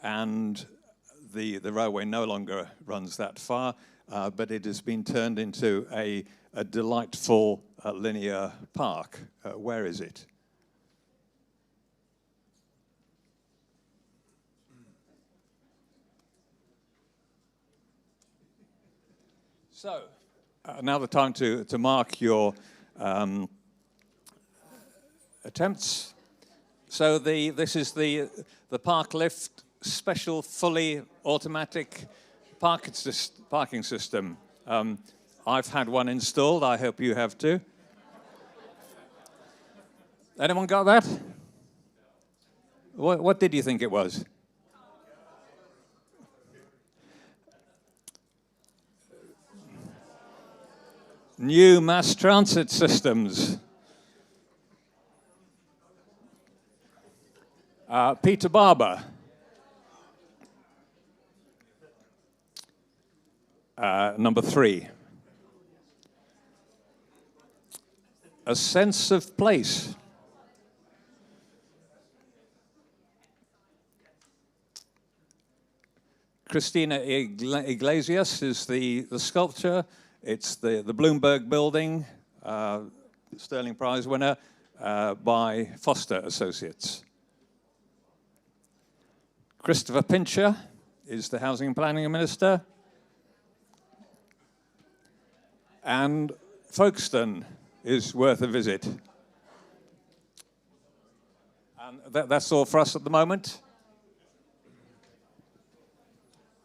and the railway no longer runs that far, but it has been turned into a delightful linear park. Where is it? So, now the time to mark your attempts. So this is the Park Lift special fully automatic parking system. I've had one installed. I hope you have too. Anyone got that? What did you think it was? New mass transit systems. Peter Barber. Number 3. A sense of place. Christina Iglesias is the sculpture. It's the Bloomberg building, Sterling Prize winner by Foster Associates. Christopher Pincher is the Housing and Planning Minister. And Folkestone is worth a visit. And that's all for us at the moment.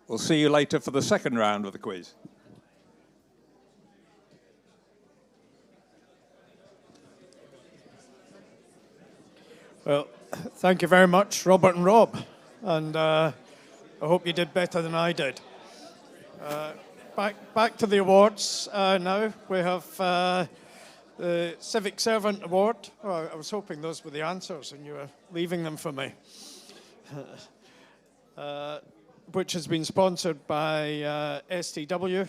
We'll see you later for the second round of the quiz. Well, thank you very much, Robert and Rob. And I hope you did better than I did. Back to the awards now. We have the Civic Servant Award. Oh, I was hoping those were the answers and you were leaving them for me. Which has been sponsored by STW.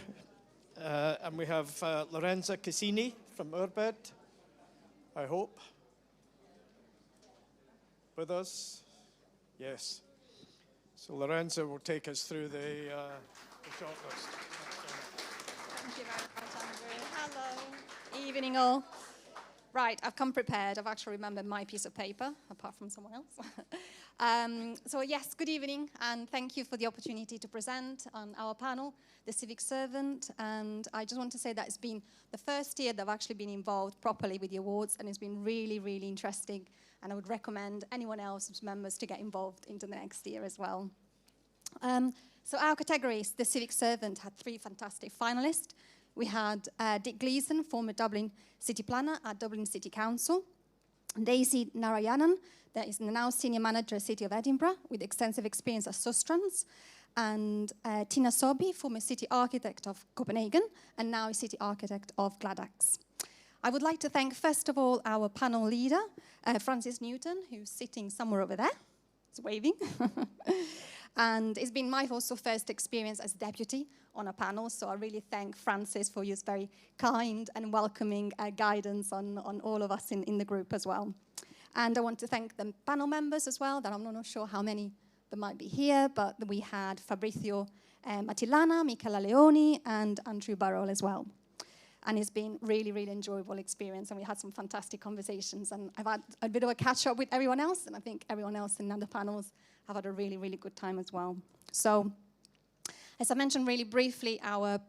And we have Lorenza Cassini from Urbed, I hope. With us? Yes. So Lorenza will take us through the shortlist. Thank you very much, Andrew. Hello. Evening all. Right, I've come prepared. I've actually remembered my piece of paper, apart from someone else. So yes, good evening, and thank you for the opportunity to present on our panel, the Civic Servant. And I just want to say that it's been the first year that I've actually been involved properly with the awards, and it's been really, really interesting. And I would recommend anyone else's members to get involved into the next year as well. So our categories, the Civic Servant, had 3 fantastic finalists. We had Dick Gleeson, former Dublin City Planner at Dublin City Council. Daisy Narayanan, that is now Senior Manager at City of Edinburgh, with extensive experience at Sustrans. And Tina Sobi, former City Architect of Copenhagen, and now a City Architect of Gladax. I would like to thank, first of all, our panel leader, Francis Newton, who's sitting somewhere over there. He's waving. And it's been my also first experience as deputy on a panel, so I really thank Francis for his very kind and welcoming guidance on all of us in the group as well. And I want to thank the panel members as well, that I'm not sure how many there might be here, but we had Fabrizio Matilana, Michela Leoni, and Andrew Barrow as well. And it's been really, really enjoyable experience, and we had some fantastic conversations, and I've had a bit of a catch-up with everyone else, and I think everyone else in other panels have had a really, really good time as well. So, as I mentioned really briefly, our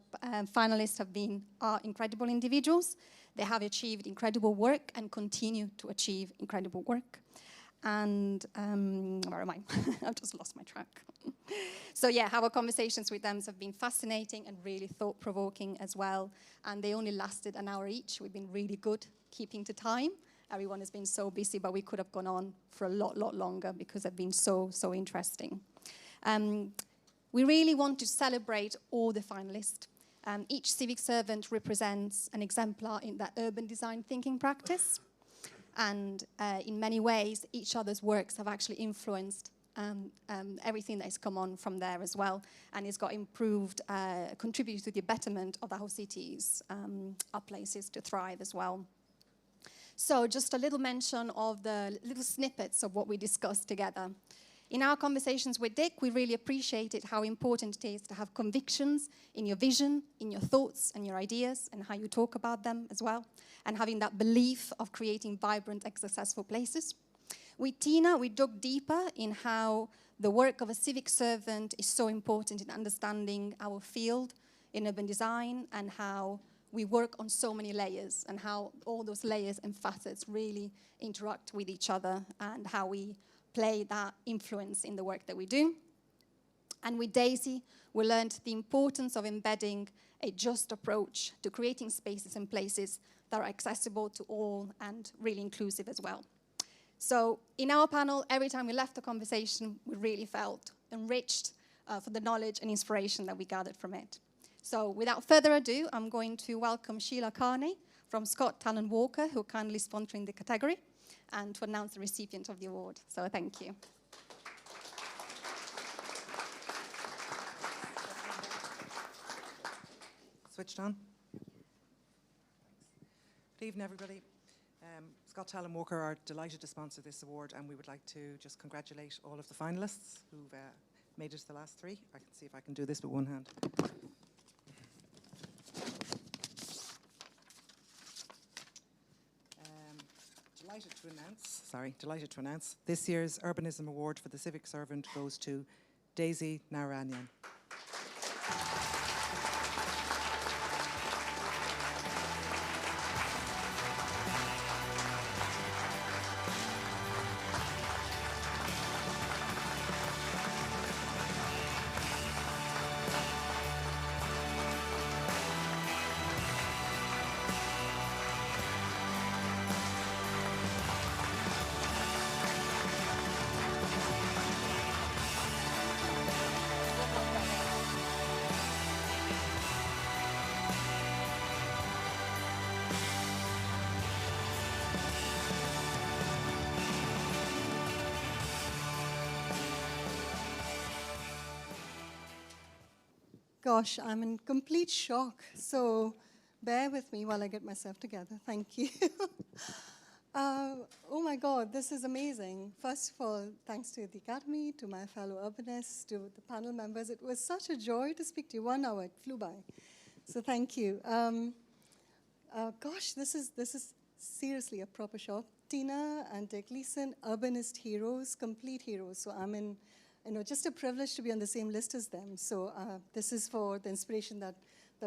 finalists are incredible individuals. They have achieved incredible work and continue to achieve incredible work. And where am I? I've just lost my track. So yeah, our conversations with them have been fascinating and really thought-provoking as well. And they only lasted an hour each. We've been really good keeping to time. Everyone has been so busy, but we could have gone on for a lot longer because they've been so interesting. We really want to celebrate all the finalists. Each Civic Servant represents an exemplar in that urban design thinking practice. And in many ways, each other's works have actually influenced everything that has come on from there as well. And it's got improved, contributed to the betterment of our cities, our places to thrive as well. So just a little mention of the little snippets of what we discussed together. In our conversations with Dick, we really appreciated how important it is to have convictions in your vision, in your thoughts and your ideas, and how you talk about them as well, and having that belief of creating vibrant and successful places. With Tina, we dug deeper in how the work of a civic servant is so important in understanding our field in urban design, and how we work on so many layers, and how all those layers and facets really interact with each other, and how we play that influence in the work that we do. And with Daisy, we learned the importance of embedding a just approach to creating spaces and places that are accessible to all and really inclusive as well. So in our panel, every time we left the conversation, we really felt enriched for the knowledge and inspiration that we gathered from it. So without further ado, I'm going to welcome Sheila Carney from Scott Talon Walker, who are kindly sponsoring the category, and to announce the recipient of the award. So thank you. Switched on. Good evening, everybody. Scott Talon Walker are delighted to sponsor this award, and we would like to just congratulate all of the finalists who've made it to the last three. I can see if I can do this with one hand. Delighted to announce this year's Urbanism Award for the Civic Servant goes to Daisy Narayanan. Gosh, I'm in complete shock. So bear with me while I get myself together. Thank you. Oh my God, this is amazing. First of all, thanks to the Academy, to my fellow urbanists, to the panel members. It was such a joy to speak to you. 1 hour, it flew by. So thank you. Gosh, this is seriously a proper shock. Tina and Dick Leeson, urbanist heroes, complete heroes. So I'm in, just a privilege to be on the same list as them. So this is for the inspiration that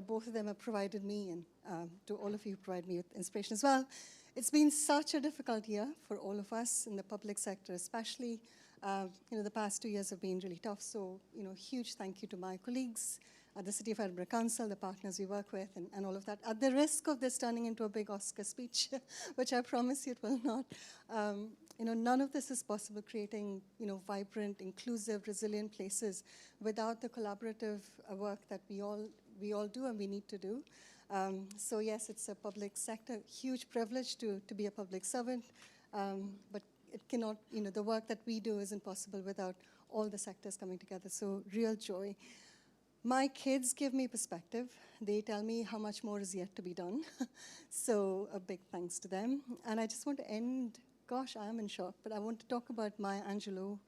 both of them have provided me, and to all of you who provide me with inspiration as well. It's been such a difficult year for all of us in the public sector, especially. The past 2 years have been really tough. So, huge thank you to my colleagues at the City of Edinburgh Council, the partners we work with, and all of that. At the risk of this turning into a big Oscar speech, which I promise you it will not, none of this is possible, creating, vibrant, inclusive, resilient places without the collaborative work that we all do and we need to do. So yes, it's a public sector, huge privilege to be a public servant, but it cannot, the work that we do isn't possible without all the sectors coming together. So real joy. My kids give me perspective. They tell me how much more is yet to be done. So a big thanks to them. And I just want to end, gosh, I am in shock, but I want to talk about Maya Angelou,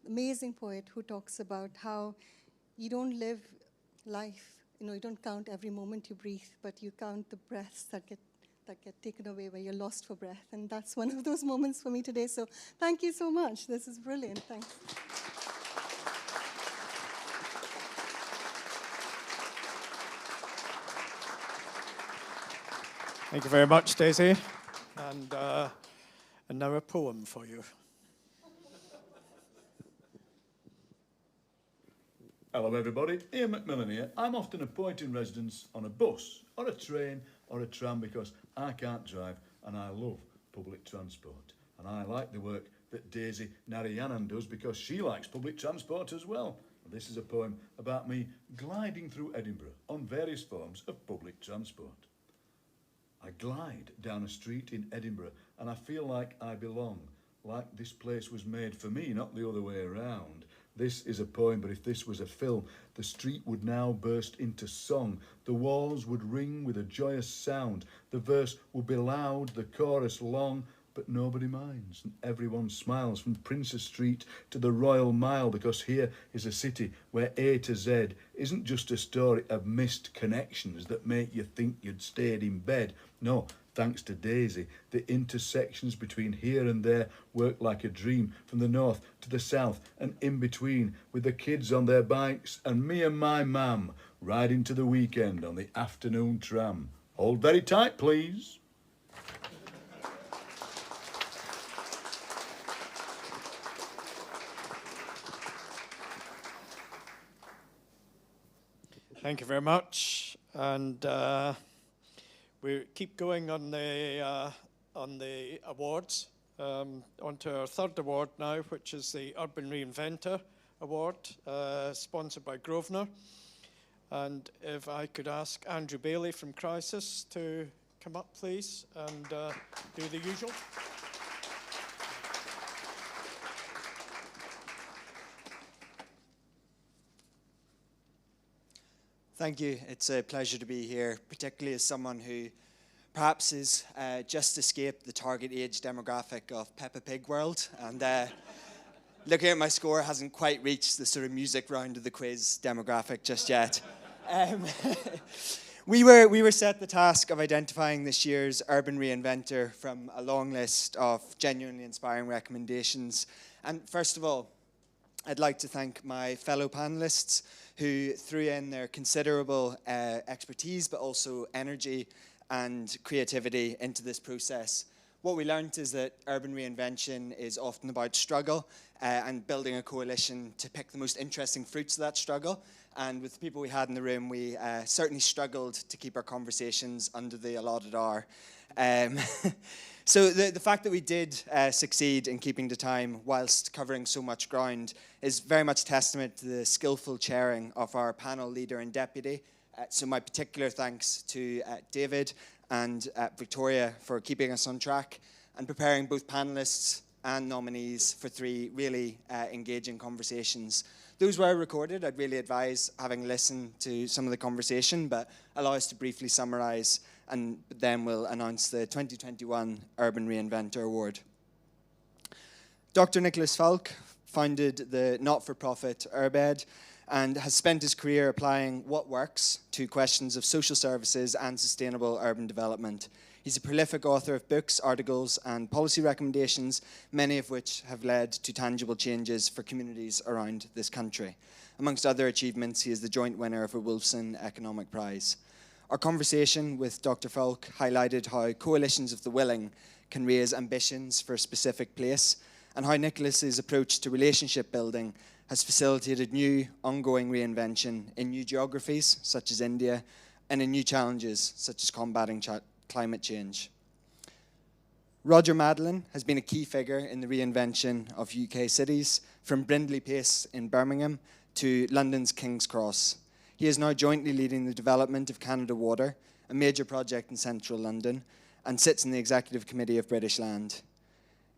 amazing poet who talks about how you don't live life, you don't count every moment you breathe, but you count the breaths that get taken away where you're lost for breath. And that's one of those moments for me today. So thank you so much. This is brilliant. Thanks. Thank you very much, Daisy. And now a poem for you. Hello everybody, Ian McMillan here. I'm often a poet in residence on a bus or a train or a tram because I can't drive and I love public transport. And I like the work that Daisy Narayanan does because she likes public transport as well. And this is a poem about me gliding through Edinburgh on various forms of public transport. I glide down a street in Edinburgh and I feel like I belong, like this place was made for me, not the other way around. This is a poem, but if this was a film, the street would now burst into song. The walls would ring with a joyous sound. The verse would be loud, the chorus long, but nobody minds. And everyone smiles from Princes Street to the Royal Mile, because here is a city where A to Z isn't just a story of missed connections that make you think you'd stayed in bed. No, thanks to Daisy, the intersections between here and there work like a dream, from the north to the south and in between, with the kids on their bikes and me and my mam riding to the weekend on the afternoon tram. Hold very tight, please. Thank you very much. And we keep going on the awards. On to our third award now, which is the Urban Re-Inventor Award, sponsored by Grosvenor. And if I could ask Andrew Bailey from Crisis to come up, please, and do the usual. Thank you. It's a pleasure to be here, particularly as someone who perhaps has just escaped the target age demographic of Peppa Pig world. And looking at my score, hasn't quite reached the sort of music round of the quiz demographic just yet. We were set the task of identifying this year's Urban Re-Inventor from a long list of genuinely inspiring recommendations. And first of all, I'd like to thank my fellow panelists who threw in their considerable expertise, but also energy and creativity into this process. What we learned is that urban reinvention is often about struggle and building a coalition to pick the most interesting fruits of that struggle. And with the people we had in the room, we certainly struggled to keep our conversations under the allotted hour. So the fact that we did succeed in keeping the time whilst covering so much ground is very much testament to the skillful chairing of our panel leader and deputy. So my particular thanks to David and Victoria for keeping us on track and preparing both panelists and nominees for 3 really engaging conversations. Those were recorded. I'd really advise having listened to some of the conversation, but allow us to briefly summarise, and then we'll announce the 2021 Urban Re-Inventor Award. Dr. Nicholas Falk founded the not-for-profit Urbed and has spent his career applying what works to questions of social services and sustainable urban development. He's a prolific author of books, articles, and policy recommendations, many of which have led to tangible changes for communities around this country. Amongst other achievements, he is the joint winner of a Wolfson Economic Prize. Our conversation with Dr. Falk highlighted how coalitions of the willing can raise ambitions for a specific place, and how Nicholas's approach to relationship building has facilitated new, ongoing reinvention in new geographies, such as India, and in new challenges, such as combating climate change. Roger Madeline has been a key figure in the reinvention of UK cities, from Brindley Pace in Birmingham to London's King's Cross. He is now jointly leading the development of Canada Water, a major project in central London, and sits in the Executive Committee of British Land.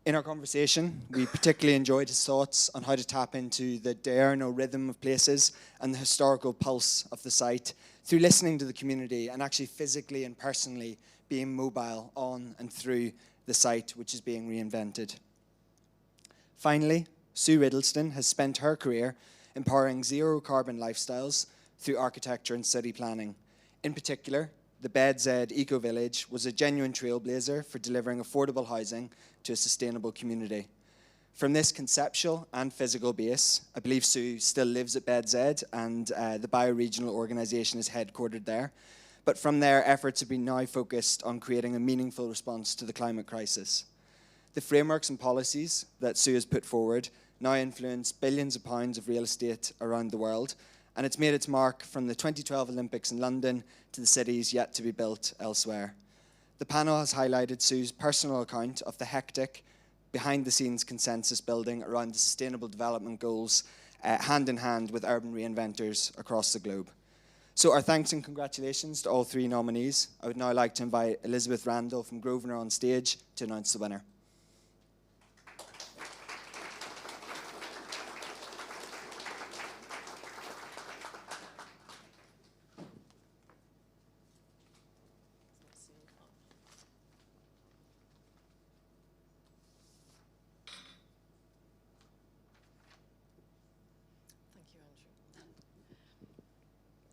In our conversation, we particularly enjoyed his thoughts on how to tap into the diurnal rhythm of places and the historical pulse of the site through listening to the community and actually physically and personally being mobile on and through the site which is being reinvented. Finally, Sue Riddleston has spent her career empowering zero-carbon lifestyles through architecture and city planning. In particular, the BedZ Eco Village was a genuine trailblazer for delivering affordable housing to a sustainable community. From this conceptual and physical base, I believe Sue still lives at BedZ, and the bioregional organisation is headquartered there. But from there, efforts have been now focused on creating a meaningful response to the climate crisis. The frameworks and policies that Sue has put forward now influence billions of pounds of real estate around the world, and it's made its mark from the 2012 Olympics in London to the cities yet to be built elsewhere. The panel has highlighted Sue's personal account of the hectic, behind-the-scenes consensus building around the Sustainable Development Goals, hand in hand with urban reinventors across the globe. So our thanks and congratulations to all 3 nominees. I would now like to invite Elizabeth Randall from Grosvenor on stage to announce the winner.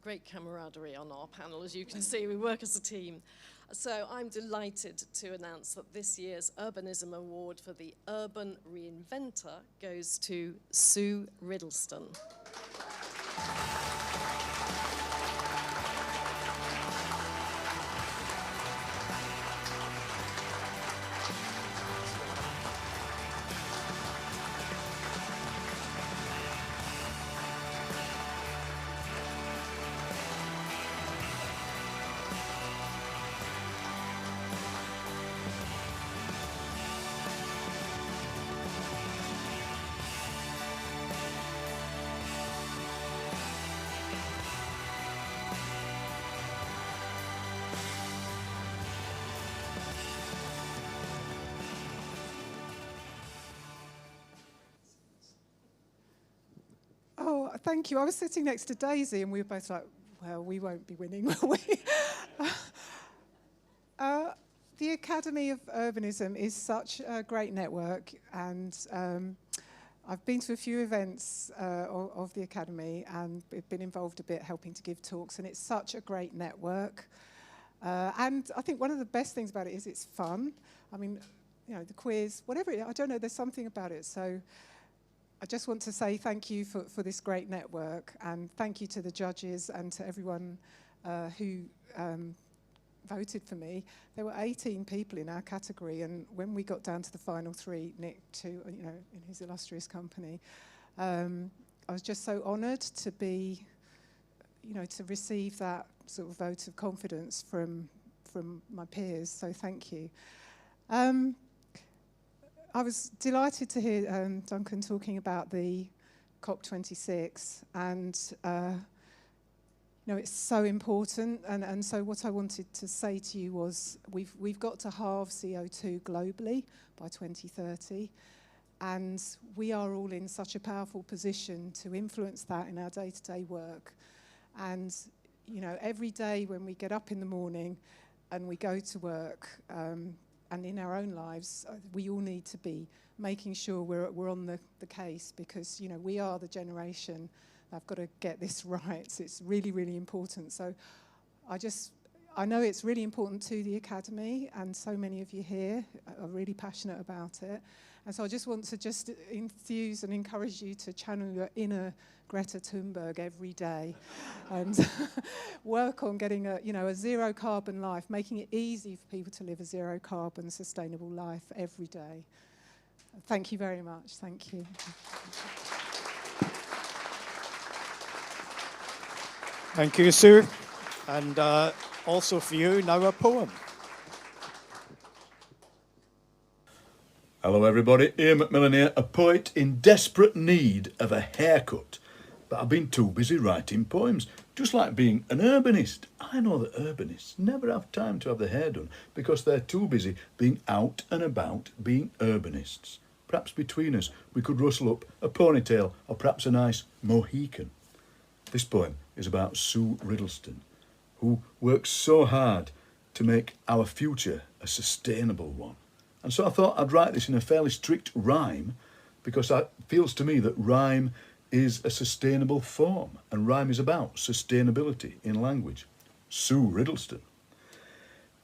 Great camaraderie on our panel. As you can see, we work as a team. So I'm delighted to announce that this year's Urbanism Award for the Urban Re-Inventor goes to Sue Riddleston. Oh, thank you. I was sitting next to Daisy and we were both like, well, we won't be winning, will we? The Academy of Urbanism is such a great network, and I've been to a few events of the Academy and been involved a bit helping to give talks, and it's such a great network. And I think one of the best things about it is it's fun. I mean, you know, the quiz, whatever I don't know, there's something about it. So I just want to say thank you for this great network, and thank you to the judges and to everyone who voted for me. There were 18 people in our category, and when we got down to the final 3, Nick, in his illustrious company, I was just so honoured to be, to receive that sort of vote of confidence from my peers. So thank you. I was delighted to hear Duncan talking about the COP26, and it's so important. And so what I wanted to say to you was we've got to halve CO2 globally by 2030, and we are all in such a powerful position to influence that in our day-to-day work. And every day when we get up in the morning and we go to work, and in our own lives, we all need to be making sure we're on the case, because we are the generation that've got to get this right. So it's really, really important. So I know it's really important to the Academy, and so many of you here are really passionate about it. And so I just want to enthuse and encourage you to channel your inner Greta Thunberg every day and work on getting a zero carbon life, making it easy for people to live a zero carbon sustainable life every day. Thank you very much. Thank you. Thank you, Sue. And also for you, now a poem. Hello everybody, Ian McMillan here, a poet in desperate need of a haircut. But I've been too busy writing poems, just like being an urbanist. I know that urbanists never have time to have their hair done because they're too busy being out and about being urbanists. Perhaps between us we could rustle up a ponytail or perhaps a nice Mohican. This poem is about Sue Riddleston, who works so hard to make our future a sustainable one. And so I thought I'd write this in a fairly strict rhyme, because it feels to me that rhyme is a sustainable form, and rhyme is about sustainability in language. Sue Riddleston.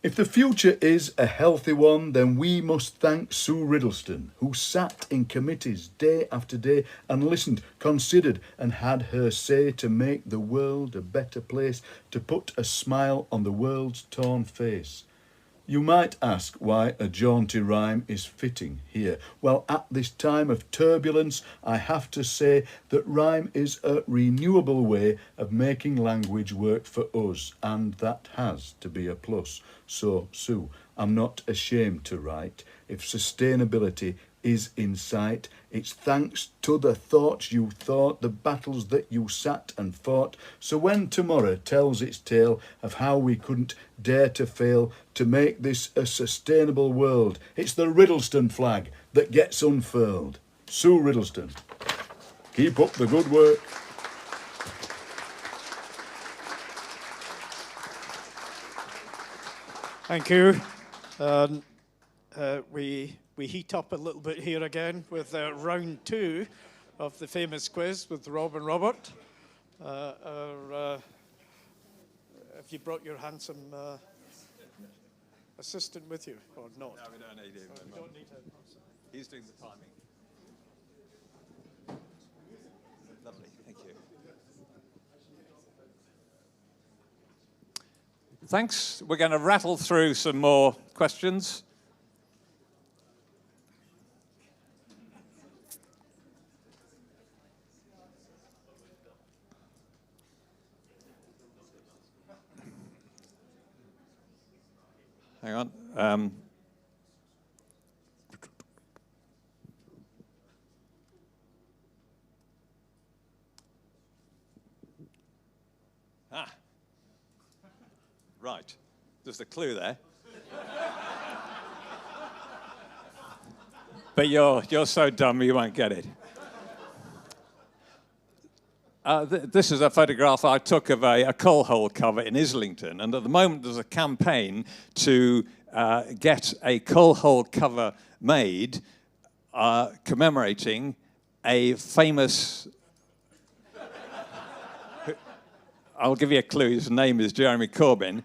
If the future is a healthy one, then we must thank Sue Riddleston, who sat in committees day after day and listened, considered, and had her say to make the world a better place, to put a smile on the world's torn face. You might ask why a jaunty rhyme is fitting here. Well, at this time of turbulence, I have to say that rhyme is a renewable way of making language work for us, and that has to be a plus. So, Sue, I'm not ashamed to write. If sustainability is in sight, it's thanks to the thoughts you thought, the battles that you sat and fought. So when tomorrow tells its tale of how we couldn't dare to fail to make this a sustainable world, it's the Riddleston flag that gets unfurled. Sue Riddleston, keep up the good work. Thank you. We heat up a little bit here again with round 2 of the famous quiz with Rob and Robert. Have you brought your handsome assistant with you or not? No, we don't need him. We don't need him. He's doing the timing. Lovely, thank you. Thanks. We're going to rattle through some more questions. Hang on. Right. There's a clue there. But you're so dumb you won't get it. This is a photograph I took of a coal hole cover in Islington, and at the moment there's a campaign to get a coal hole cover made commemorating a famous, I'll give you a clue, his name is Jeremy Corbyn,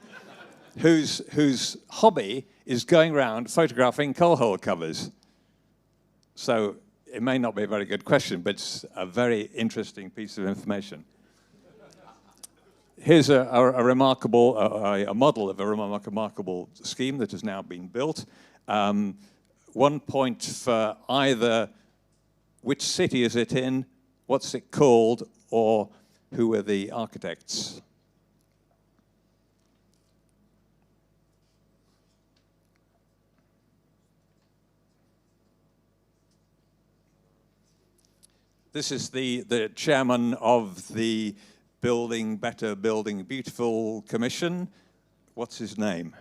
whose hobby is going around photographing coal hole covers. So it may not be a very good question, but it's a very interesting piece of information. Here's a remarkable, a model of a remarkable scheme that has now been built. 1 point for either which city is it in, what's it called, or who are the architects. This is the chairman of the Building Better, Building Beautiful Commission. What's his name?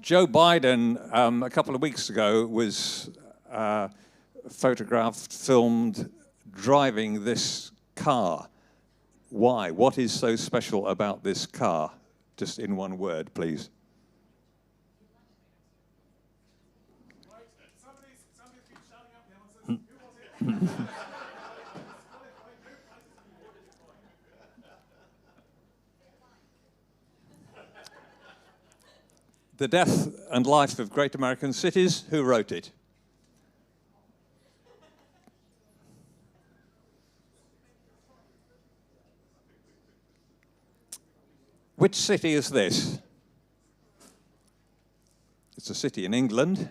Joe Biden, a couple of weeks ago, was photographed, filmed, driving this car. Why? What is so special about this car? Just in one word, please. The Death and Life of Great American Cities. Who wrote it? Which city is this? It's a city in England.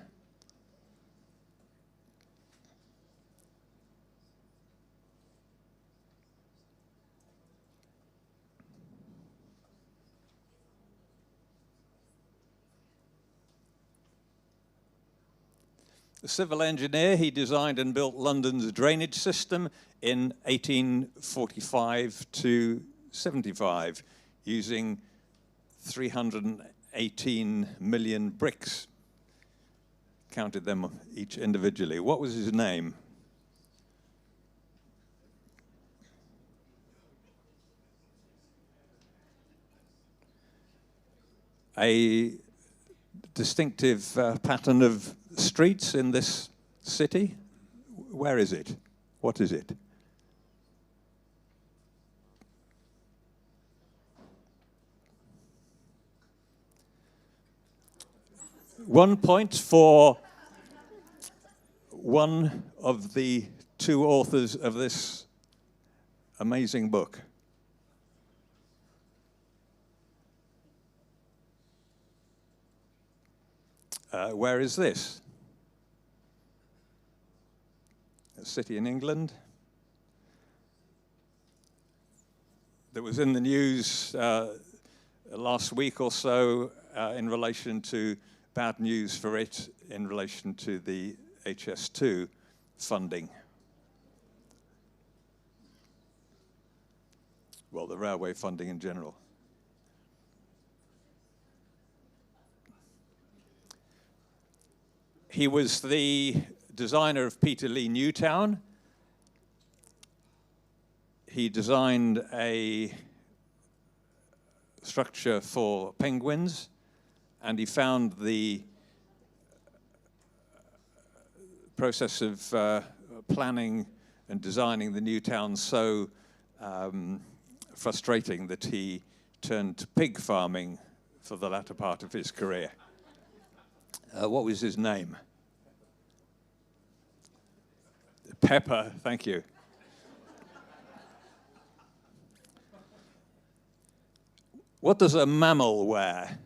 A civil engineer, he designed and built London's drainage system in 1845 to 75, using 318 million bricks. Counted them each individually. What was his name? A distinctive pattern of streets in this city. Where is it? What is it? One point for one of the two authors of this amazing book. Where is this? A city in England. That was in the news last week or so in relation to bad news for it in relation to the HS2 funding. Well, the railway funding in general. He was the designer of Peterlee Newtown. He designed a structure for penguins, and he found the process of planning and designing the new town so frustrating that he turned to pig farming for the latter part of his career. What was his name? Pepper, thank you. What does a mammal wear?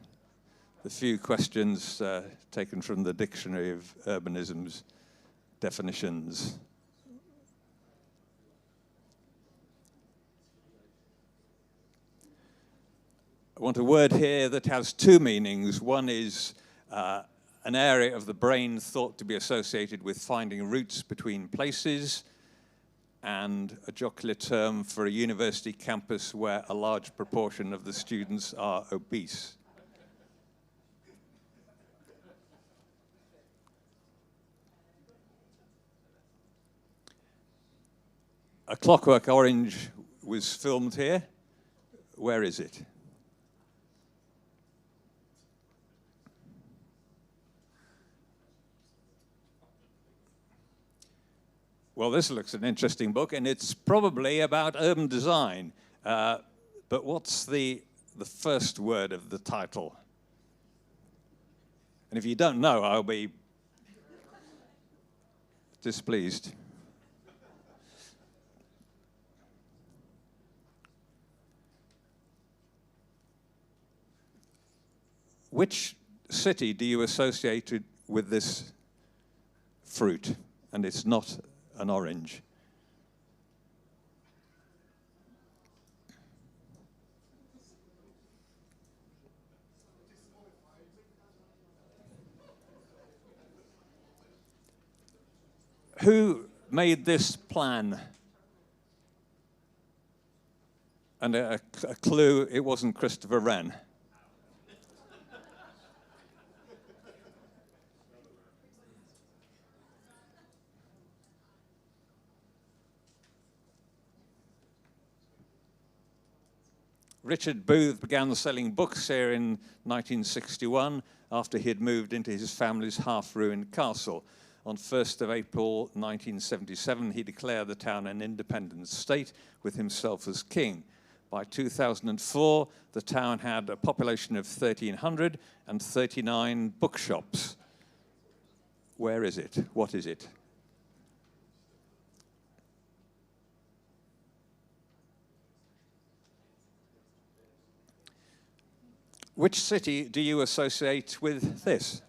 The few questions taken from the Dictionary of Urbanism's definitions. I want a word here that has two meanings. One is an area of the brain thought to be associated with finding routes between places, and a jocular term for a university campus where a large proportion of the students are obese. A Clockwork Orange was filmed here. Where is it? Well, this looks an interesting book, and it's probably about urban design. But what's the first word of the title? And if you don't know, I'll be displeased. Which city do you associate with this fruit? And it's not an orange. Who made this plan? And a clue, it wasn't Christopher Wren. Richard Booth began selling books here in 1961 after he had moved into his family's half-ruined castle. On 1st of April 1977, he declared the town an independent state with himself as king. By 2004, the town had a population of 1,300 and 39 bookshops. Where is it? What is it? Which city do you associate with this?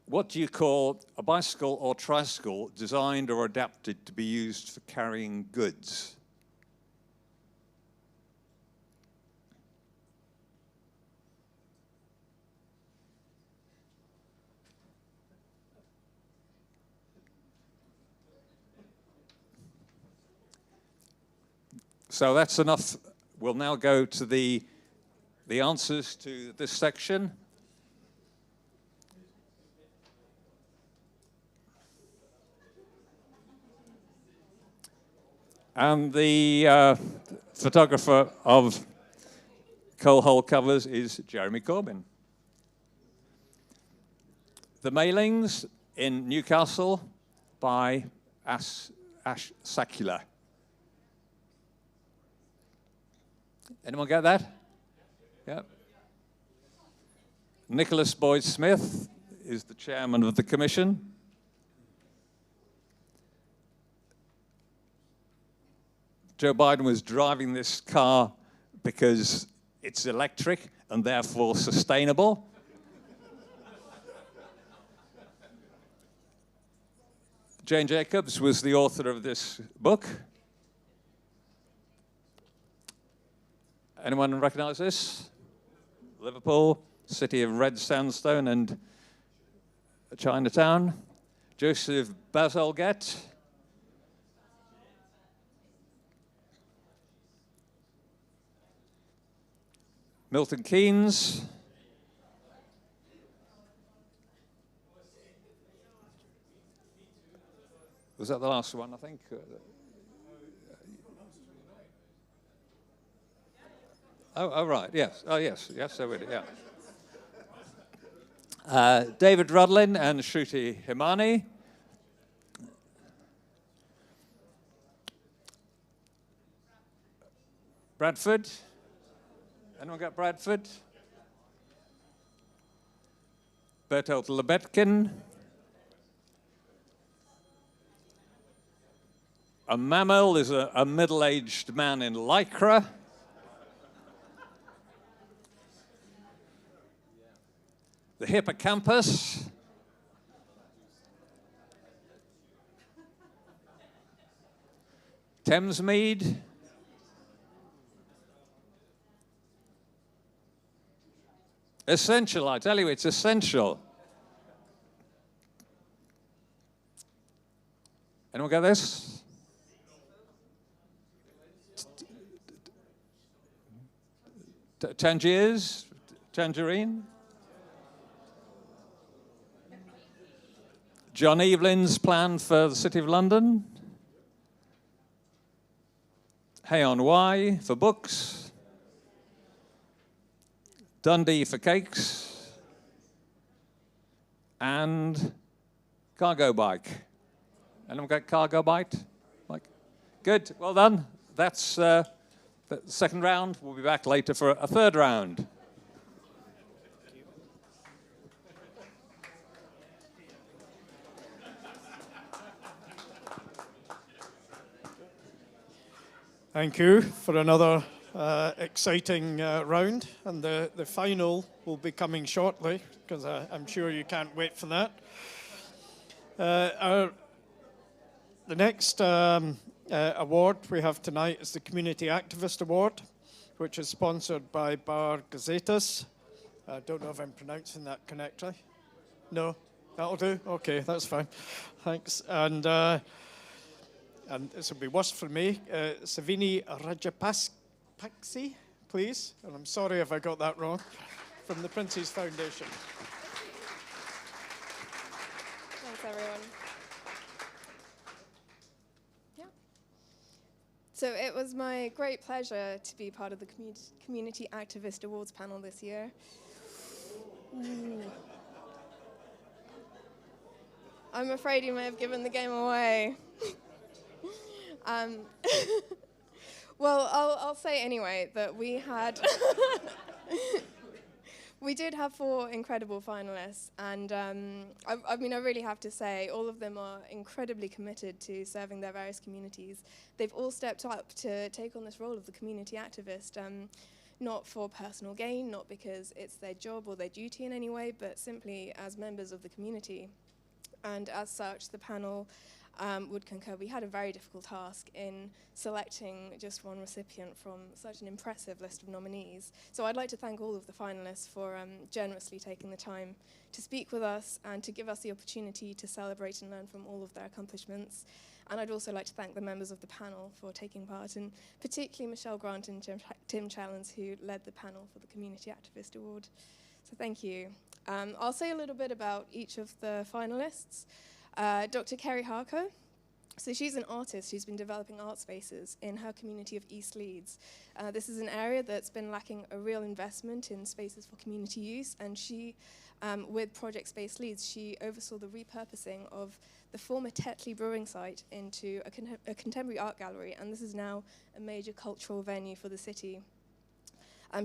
What do you call a bicycle or tricycle designed or adapted to be used for carrying goods? So that's enough. We'll now go to the answers to this section. And the photographer of coal hole covers is Jeremy Corbyn. The mailings in Newcastle by Ash Sakula. Anyone get that? Yep. Nicholas Boyd Smith is the chairman of the commission. Joe Biden was driving this car because it's electric and therefore sustainable. Jane Jacobs was the author of this book. Anyone recognize this? Liverpool, city of red sandstone and Chinatown. Joseph Bazalgette. Milton Keynes. Was that the last one, I think? Oh, right, yes. Oh, yes, so we did, yeah. David Rudlin and Shruti Himani. Bradford. Anyone got Bradford? Bertolt Lebetkin. A mammal is a middle-aged man in lycra. The hippocampus. Thamesmead. Essential, I tell you, it's essential. Anyone get this? Tangiers? Tangerine? John Evelyn's plan for the City of London. Hay-on-Wye for books, Dundee for cakes, and cargo bike. Anyone got cargo bike? Good, well done. That's the second round. We'll be back later for a third round. Thank you for another exciting round. And the final will be coming shortly, because I'm sure you can't wait for that. The next award we have tonight is the Community Activist Award, which is sponsored by Bar Gazetas. I don't know if I'm pronouncing that correctly. No? That'll do? Okay, that's fine. Thanks. And this will be worse for me. Savini Rajapaksi, please. And I'm sorry if I got that wrong. From the Prince's Foundation. Thanks, everyone. Yeah. So it was my great pleasure to be part of the Community Activist Awards panel this year. Ooh. I'm afraid you may have given the game away. Well, I'll say anyway that we had we did have 4 incredible finalists, and I mean, I really have to say all of them are incredibly committed to serving their various communities. They've all stepped up to take on this role of the community activist, not for personal gain, not because it's their job or their duty in any way, but simply as members of the community. And as such, the panel would concur. We had a very difficult task in selecting just one recipient from such an impressive list of nominees. So I'd like to thank all of the finalists for generously taking the time to speak with us and to give us the opportunity to celebrate and learn from all of their accomplishments. And I'd also like to thank the members of the panel for taking part, and particularly Michelle Grant and Tim Challens, who led the panel for the Community Activist Award. So thank you. I'll say a little bit about each of the finalists. Dr. Kerry Harker. So she's an artist who's been developing art spaces in her community of East Leeds. This is an area that's been lacking a real investment in spaces for community use, and she, with Project Space Leeds, she oversaw the repurposing of the former Tetley brewing site into a contemporary art gallery, and this is now a major cultural venue for the city.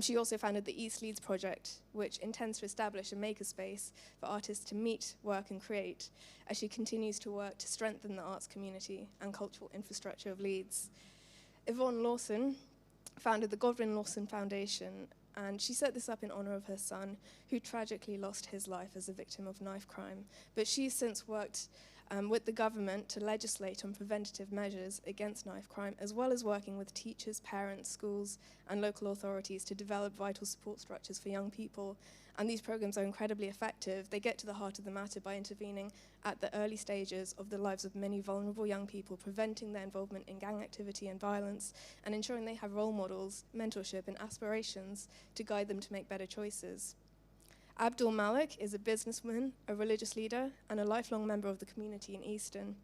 She also founded the East Leeds Project, which intends to establish a makerspace for artists to meet, work and create, as she continues to work to strengthen the arts community and cultural infrastructure of Leeds. Yvonne Lawson founded the Godwin Lawson Foundation, and she set this up in honour of her son, who tragically lost his life as a victim of knife crime. But she's since worked with the government to legislate on preventative measures against knife crime, as well as working with teachers, parents, schools, and local authorities to develop vital support structures for young people. And these programs are incredibly effective. They get to the heart of the matter by intervening at the early stages of the lives of many vulnerable young people, preventing their involvement in gang activity and violence, and ensuring they have role models, mentorship, and aspirations to guide them to make better choices. Abdul Malik is a businessman, a religious leader, and a lifelong member of the community in Easton,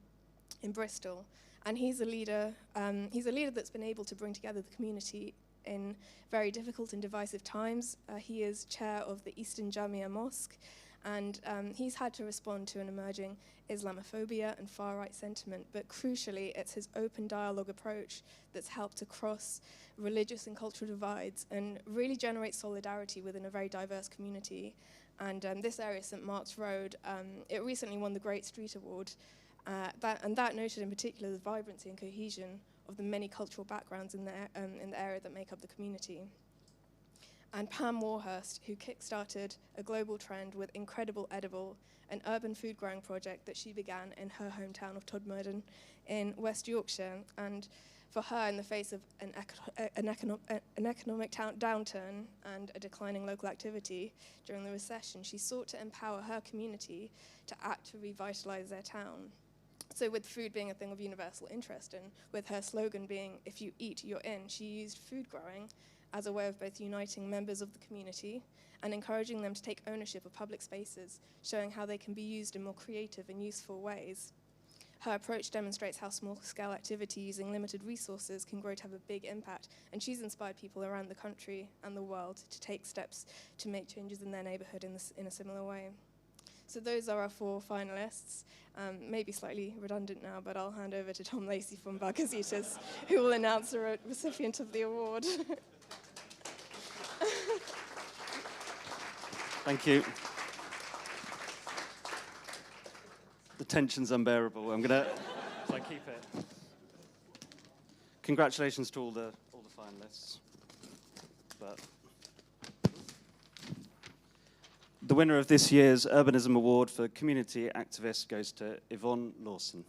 in Bristol. And he's a leader that's been able to bring together the community in very difficult and divisive times. He is chair of the Eastern Jamia Mosque, and he's had to respond to an emerging Islamophobia and far-right sentiment, but crucially, it's his open dialogue approach that's helped to cross religious and cultural divides and really generate solidarity within a very diverse community. And this area, St. Mark's Road, it recently won the Great Street Award, that noted in particular the vibrancy and cohesion of the many cultural backgrounds in the area that make up the community. And Pam Warhurst, who kickstarted a global trend with Incredible Edible, an urban food growing project that she began in her hometown of Todmorden in West Yorkshire. And for her, in the face of an economic downturn and a declining local activity during the recession, she sought to empower her community to act to revitalise their town. So with food being a thing of universal interest, and with her slogan being, "If you eat, you're in," she used food growing as a way of both uniting members of the community and encouraging them to take ownership of public spaces, showing how they can be used in more creative and useful ways. Her approach demonstrates how small-scale activity using limited resources can grow to have a big impact, and she's inspired people around the country and the world to take steps to make changes in their neighbourhood in a similar way. So those are our 4 finalists. Maybe slightly redundant now, but I'll hand over to Tom Lacey from Barcasitas, who will announce the recipient of the award. Thank you. The tension's unbearable. I'm gonna keep it. Congratulations to all the finalists. But the winner of this year's Urbanism Award for Community Activist goes to Yvonne Lawson.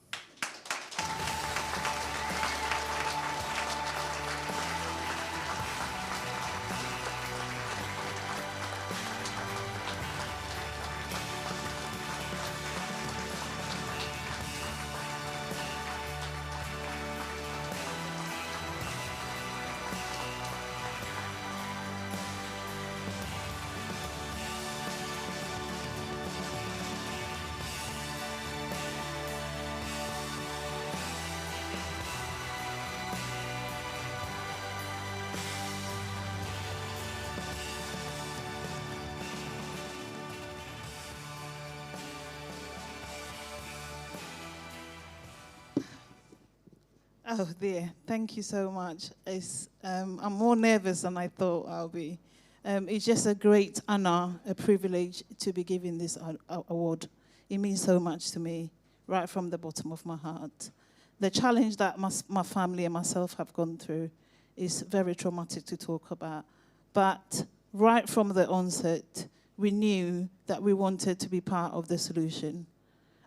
Oh dear, thank you so much. I'm more nervous than I thought I'll be. It's just a great honor, a privilege to be given this award. It means so much to me, right from the bottom of my heart. The challenge that my family and myself have gone through is very traumatic to talk about. But right from the onset, we knew that we wanted to be part of the solution.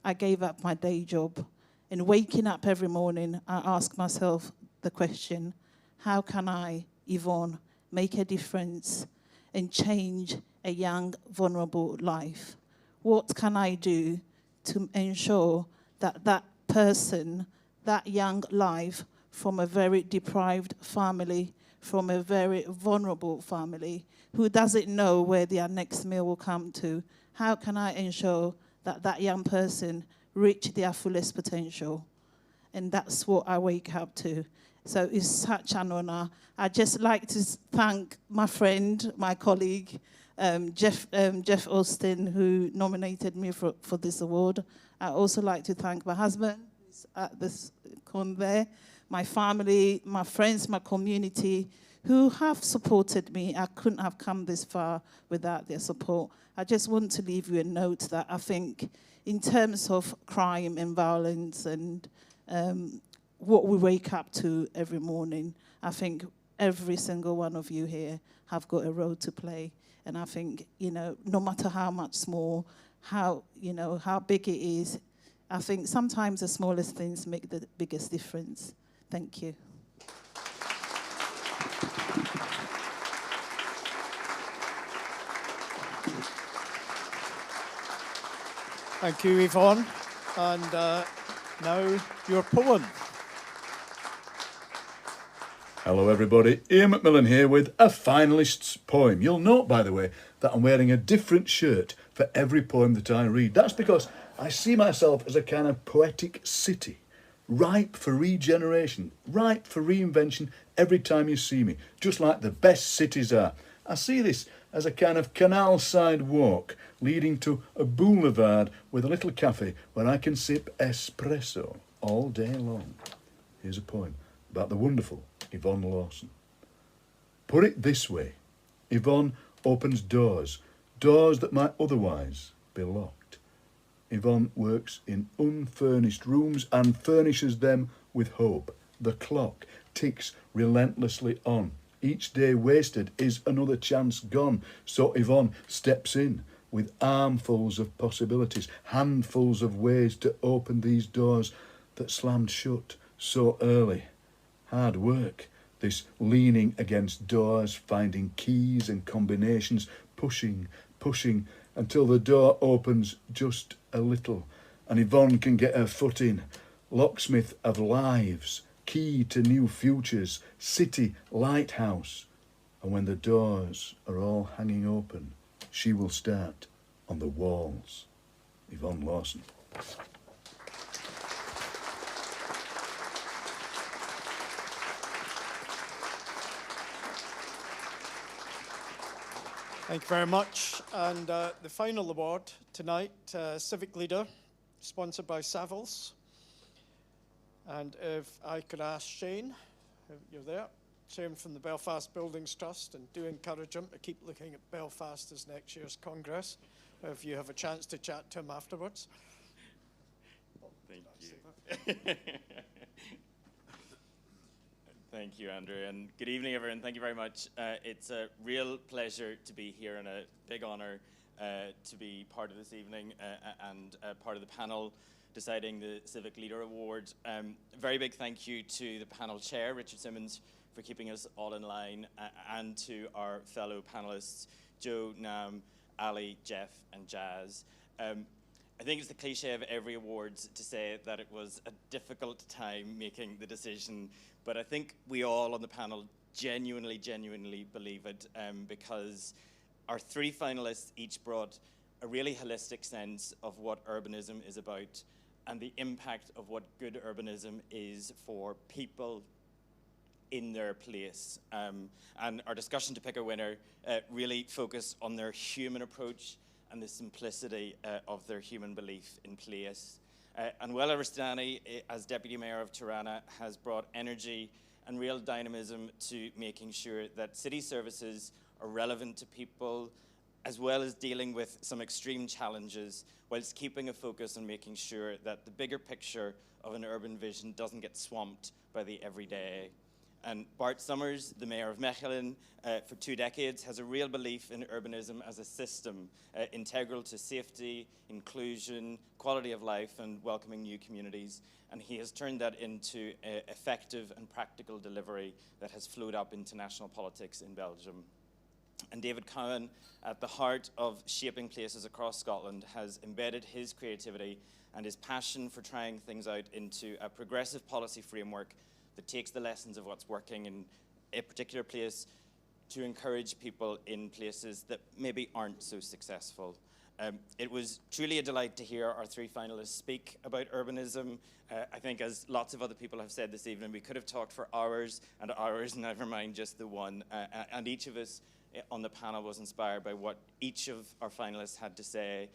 I gave up my day job. And waking up every morning, I ask myself the question, how can I, Yvonne, make a difference and change a young, vulnerable life? What can I do to ensure that that person, that young life from a very deprived family, from a very vulnerable family, who doesn't know where their next meal will come to, how can I ensure that that young person reach their fullest potential? And that's what I wake up to. So it's such an honor. I'd just like to thank my friend, my colleague, Jeff Austin, who nominated me for this award. I'd also like to thank my husband, who's at this corner there, my family, my friends, my community, who have supported me. I couldn't have come this far without their support. I just want to leave you a note that I think in terms of crime and violence and what we wake up to every morning, I think every single one of you here have got a role to play. And I think, no matter how much small, how big it is, I think sometimes the smallest things make the biggest difference. Thank you. Thank you, Yvonne. And now your poem. Hello everybody, Ian McMillan here with a finalist's poem. You'll note, by the way, that I'm wearing a different shirt for every poem that I read. That's because I see myself as a kind of poetic city, ripe for regeneration, ripe for reinvention every time you see me, just like the best cities are. I see this as a kind of canal-side walk leading to a boulevard with a little cafe where I can sip espresso all day long. Here's a poem about the wonderful Yvonne Lawson. Put it this way, Yvonne opens doors that might otherwise be locked. Yvonne works in unfurnished rooms and furnishes them with hope. The clock ticks relentlessly on. Each day wasted is another chance gone. So Yvonne steps in with armfuls of possibilities, handfuls of ways to open these doors that slammed shut so early. Hard work, this leaning against doors, finding keys and combinations, pushing until the door opens just a little and Yvonne can get her foot in. Locksmith of lives, key to new futures, city lighthouse. And when the doors are all hanging open, she will start on the walls. Yvonne Lawson. Thank you very much. And the final award tonight, Civic Leader, sponsored by Savills. And if I could ask Shane, you're there, Shane from the Belfast Buildings Trust, and do encourage him to keep looking at Belfast as next year's Congress, if you have a chance to chat to him afterwards. Thank you. Thank you, Andrew, and good evening, everyone. Thank you very much. It's a real pleasure to be here and a big honor to be part of this evening and part of the panel deciding the Civic Leader Award. Very big thank you to the panel chair, Richard Simmons, for keeping us all in line, and to our fellow panelists, Joe, Nam, Ali, Jeff, and Jazz. I think it's the cliche of every awards to say that it was a difficult time making the decision, but I think we all on the panel genuinely believe it, because our three finalists each brought a really holistic sense of what urbanism is about and the impact of what good urbanism is for people in their place. And our discussion to pick a winner really focused on their human approach and the simplicity of their human belief in place. And Wella Rastani, as Deputy Mayor of Tirana, has brought energy and real dynamism to making sure that city services are relevant to people, as well as dealing with some extreme challenges, whilst keeping a focus on making sure that the bigger picture of an urban vision doesn't get swamped by the everyday. And Bart Summers, the Mayor of Mechelen, for 2 decades, has a real belief in urbanism as a system, integral to safety, inclusion, quality of life, and welcoming new communities. And he has turned that into effective and practical delivery that has flowed up into national politics in Belgium. And David Cowan, at the heart of shaping places across Scotland, has embedded his creativity and his passion for trying things out into a progressive policy framework that takes the lessons of what's working in a particular place to encourage people in places that maybe aren't so successful. It was truly a delight to hear our three finalists speak about urbanism. I think, as lots of other people have said this evening, we could have talked for hours and hours, never mind just the one. And each of us on the panel was inspired by what each of our finalists had to say.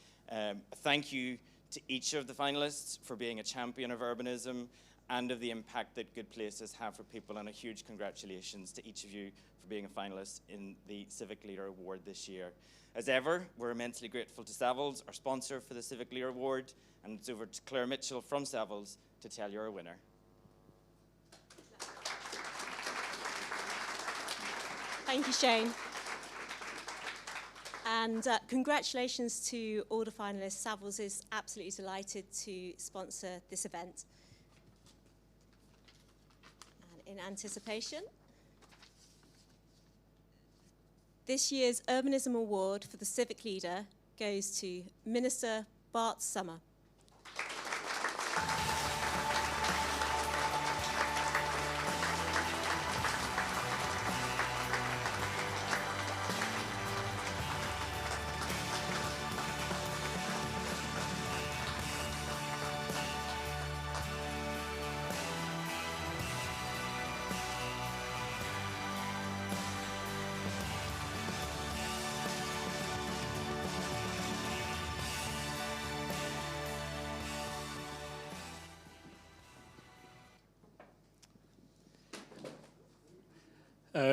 Thank you to each of the finalists for being a champion of urbanism and of the impact that good places have for people, and a huge congratulations to each of you for being a finalist in the Civic Leader Award this year. As ever, we're immensely grateful to Savills, our sponsor for the Civic Leader Award, and it's over to Claire Mitchell from Savills to tell you our winner. Thank you, Shane. And congratulations to all the finalists. Savills is absolutely delighted to sponsor this event. In anticipation, this year's Urbanism Award for the Civic Leader goes to Minister Bart Summer.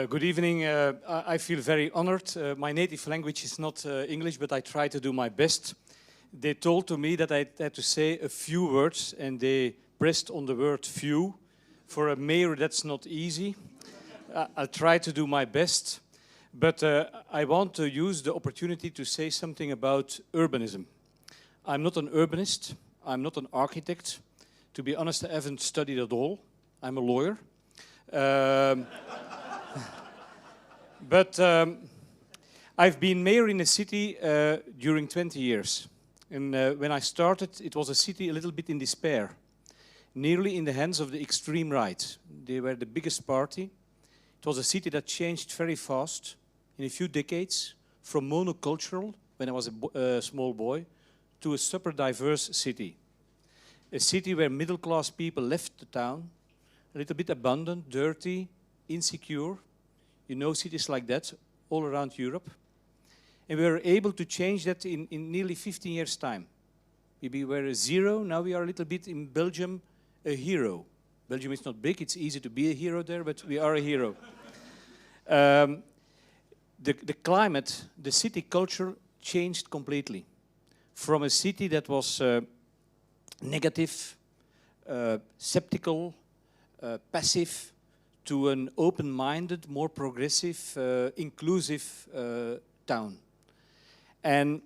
Good evening. I feel very honored. My native language is not English, but I try to do my best. They told to me that I had to say a few words, and they pressed on the word few. For a mayor, that's not easy. I'll try to do my best. But I want to use the opportunity to say something about urbanism. I'm not an urbanist. I'm not an architect. To be honest, I haven't studied at all. I'm a lawyer. But I've been mayor in a city during 20 years. And when I started, it was a city a little bit in despair, nearly in the hands of the extreme right. They were the biggest party. It was a city that changed very fast in a few decades, from monocultural, when I was a small boy, to a super diverse city. A city where middle-class people left the town, a little bit abandoned, dirty, insecure. You know cities like that all around Europe. And we were able to change that in nearly 15 years' time. We were a zero, now we are a little bit in Belgium, a hero. Belgium is not big, it's easy to be a hero there, but we are a hero. The climate, the city culture changed completely. From a city that was negative, skeptical, passive, to an open-minded, more progressive, inclusive town. And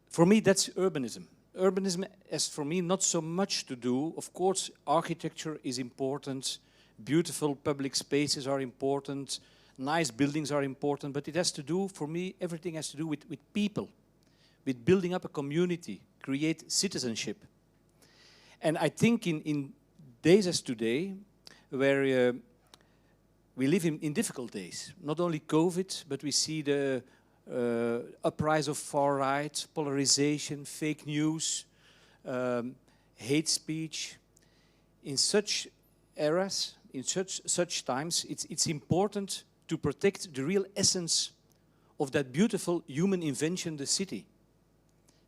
for me, that's urbanism. Urbanism has, for me, not so much to do. Of course, architecture is important. Beautiful public spaces are important. Nice buildings are important. But it has to do, for me, everything has to do with people, with building up a community, create citizenship. And I think in days as today, where we live in difficult days, not only COVID, but we see the uprise of far right, polarization, fake news, hate speech. In such eras, in such times, it's important to protect the real essence of that beautiful human invention, the city.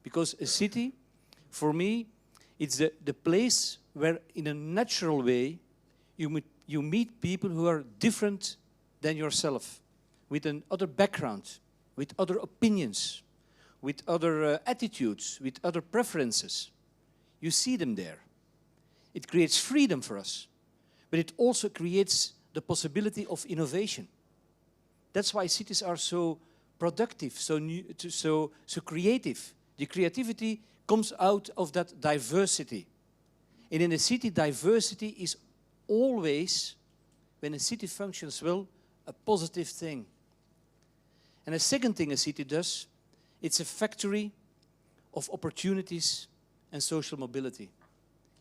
Because a city, for me, it's the place where, in a natural way, you meet people who are different than yourself, with another background, with other opinions, with other attitudes, with other preferences. You see them there. It creates freedom for us, but it also creates the possibility of innovation. That's why cities are so productive, so creative. The creativity comes out of that diversity. And in a city, diversity is always, when a city functions well, a positive thing. And a second thing a city does, it's a factory of opportunities and social mobility.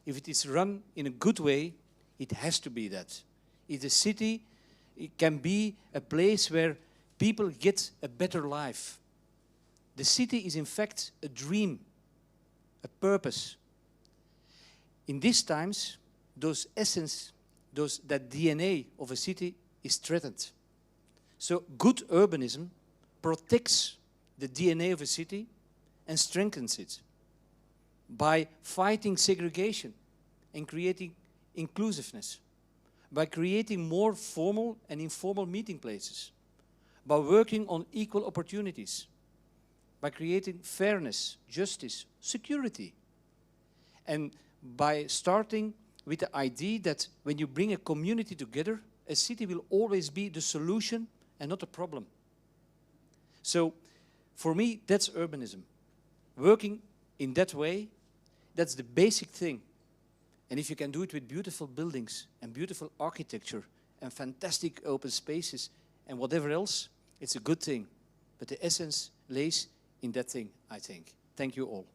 If it is run in a good way, it has to be that. If the city, it can be a place where people get a better life. The city is in fact a dream, a purpose. In these times, those essence, that DNA of a city is threatened. So good urbanism protects the DNA of a city and strengthens it by fighting segregation and creating inclusiveness, by creating more formal and informal meeting places, by working on equal opportunities, by creating fairness, justice, security, and by starting with the idea that when you bring a community together, a city will always be the solution and not a problem. So, for me, that's urbanism. Working in that way, that's the basic thing. And if you can do it with beautiful buildings and beautiful architecture and fantastic open spaces and whatever else, it's a good thing. But the essence lays in that thing, I think. Thank you all.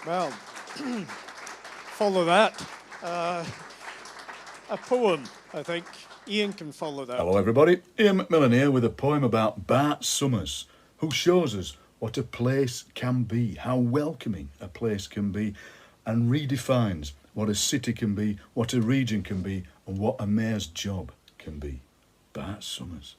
Well, follow that. A poem, I think. Ian can follow that. Hello everybody, Ian McMillan here with a poem about Bart Summers, who shows us what a place can be, how welcoming a place can be, and redefines what a city can be, what a region can be, and what a mayor's job can be. Bart Summers.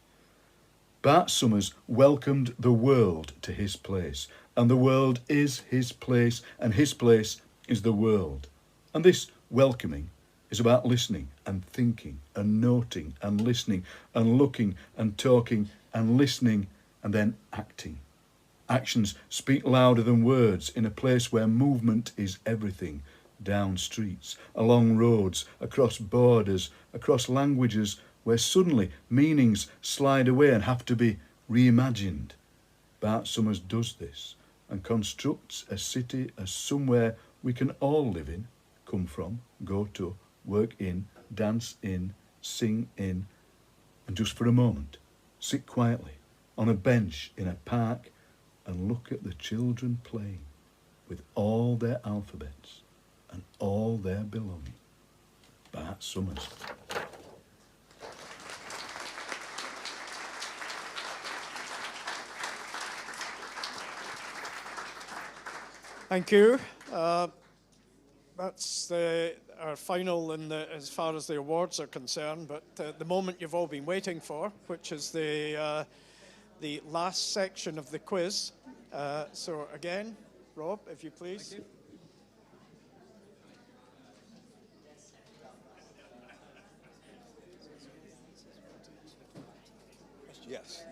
Bart Summers welcomed the world to his place, and the world is his place, and his place is the world. And this welcoming is about listening and thinking and noting and listening and looking and talking and listening and then acting. Actions speak louder than words in a place where movement is everything. Down streets, along roads, across borders, across languages, where suddenly meanings slide away and have to be reimagined. Bart Summers does this and constructs a city as somewhere we can all live in, come from, go to, work in, dance in, sing in, and just for a moment, sit quietly on a bench in a park and look at the children playing with all their alphabets and all their belonging. Bart Summers. Thank you. That's our final as far as the awards are concerned, but the moment you've all been waiting for, which is the last section of the quiz. So again, Rob, if you please. Thank you. Yes.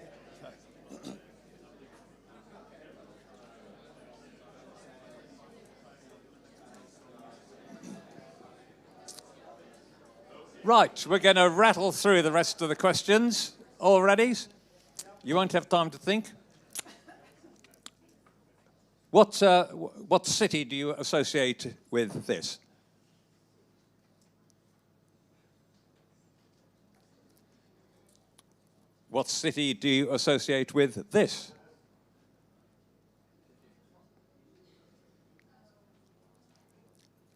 Right, we're going to rattle through the rest of the questions. All ready? You won't have time to think. What city do you associate with this? What city do you associate with this?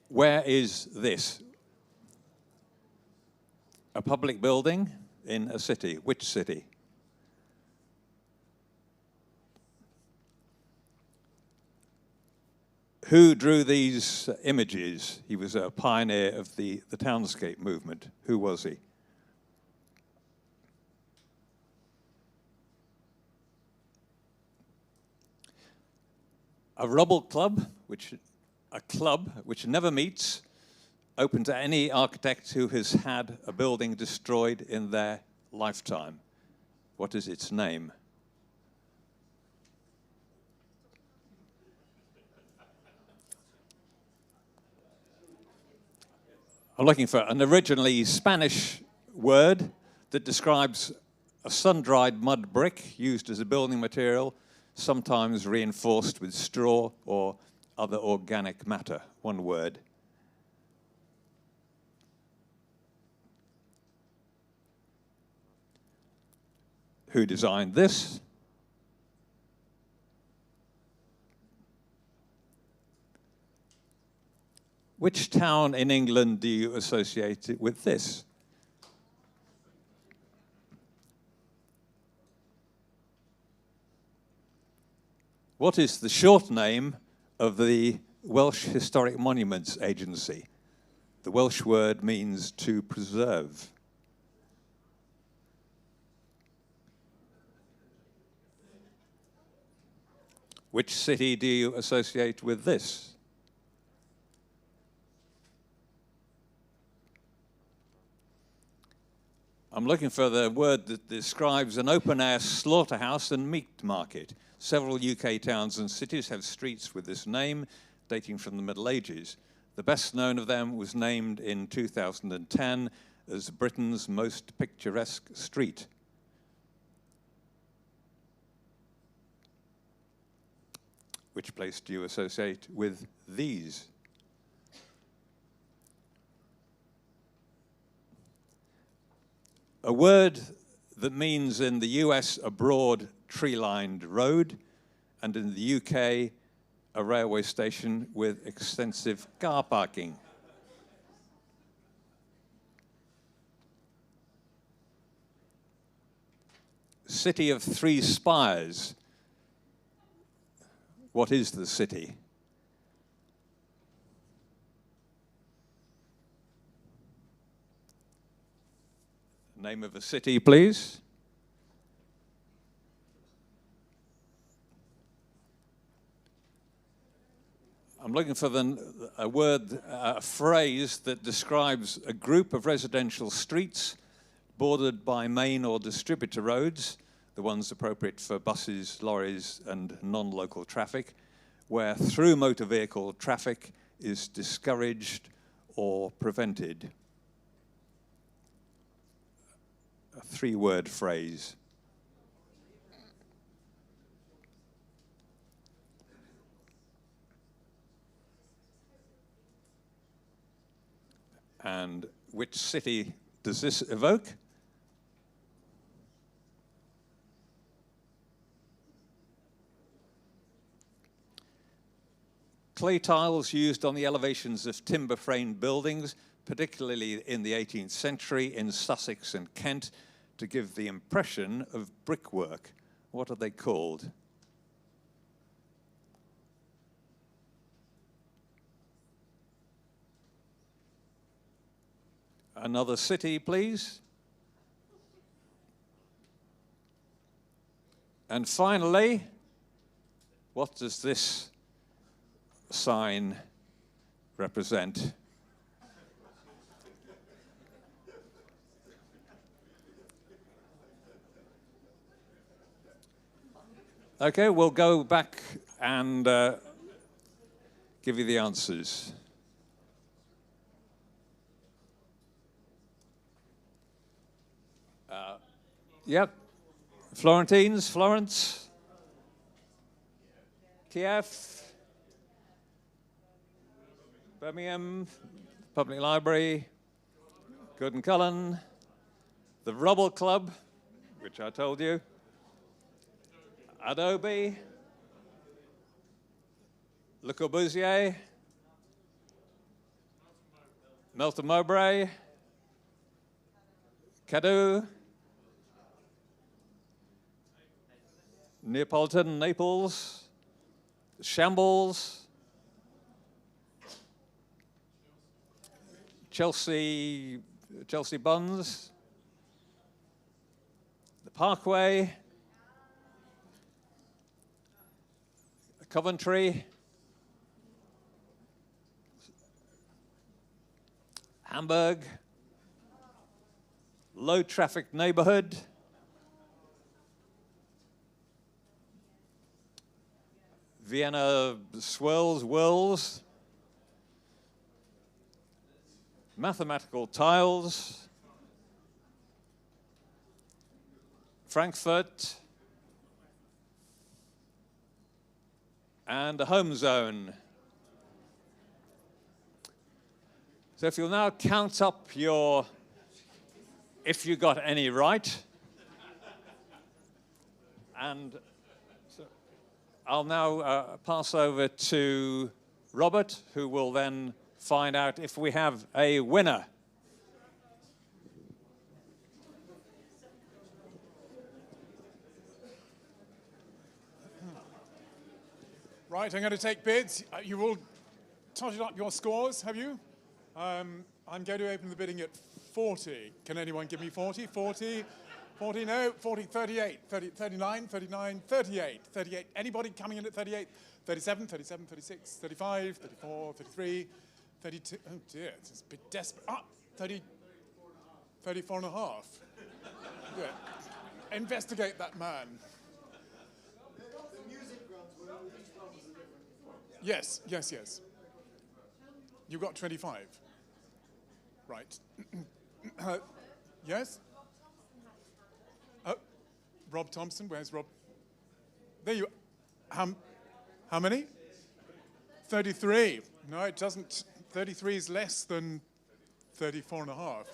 Where is this? A public building in a city. Which city? Who drew these images? He was a pioneer of the townscape movement. Who was he? A rubble club, a club which never meets, open to any architect who has had a building destroyed in their lifetime. What is its name? I'm looking for an originally Spanish word that describes a sun-dried mud brick used as a building material, sometimes reinforced with straw or other organic matter. One word. Who designed this? Which town in England do you associate with this? What is the short name of the Welsh Historic Monuments Agency? The Welsh word means to preserve. Which city do you associate with this? I'm looking for the word that describes an open-air slaughterhouse and meat market. Several UK towns and cities have streets with this name, dating from the Middle Ages. The best known of them was named in 2010 as Britain's most picturesque street. Which place do you associate with these? A word that means in the US a broad tree-lined road, and in the UK a railway station with extensive car parking. City of Three Spires. What is the city? Name of a city, please. I'm looking for a phrase that describes a group of residential streets bordered by main or distributor roads, the ones appropriate for buses, lorries, and non-local traffic, where through motor vehicle traffic is discouraged or prevented. A three-word phrase. And which city does this evoke? Clay tiles used on the elevations of timber-framed buildings, particularly in the 18th century in Sussex and Kent, to give the impression of brickwork. What are they called? Another city, please. And finally, what does this sign represent? Okay, we'll go back and give you the answers. Yep. Florence, Kiev, Birmingham, Public Library, Good and Cullen, the Rubble Club, which I told you, Adobe, Le Corbusier, Melton Mowbray, Cadou, Neapolitan, Naples, Shambles, Chelsea Buns, the Parkway, Coventry, Hamburg, low traffic neighborhood, Vienna Whirls, mathematical tiles, Frankfurt, and a home zone. So if you'll now count up if you got any right, and so I'll now pass over to Robert, who will then find out if we have a winner. Right, I'm going to take bids. You've all totted up your scores, have you? I'm going to open the bidding at 40. Can anyone give me 40? 40, no, 40, 38, 30, 39, 39, 38, 38. Anybody coming in at 38? 37, 37, 36, 35, 34, 33, 32. Oh dear, it's a bit desperate. 30, 34 and a half. Yeah. Investigate that man. Yes. You got 25. Right. Yes? Rob Thompson, where's Rob? There you are. How many? 33. No, it doesn't. 33 is less than 34 and a half.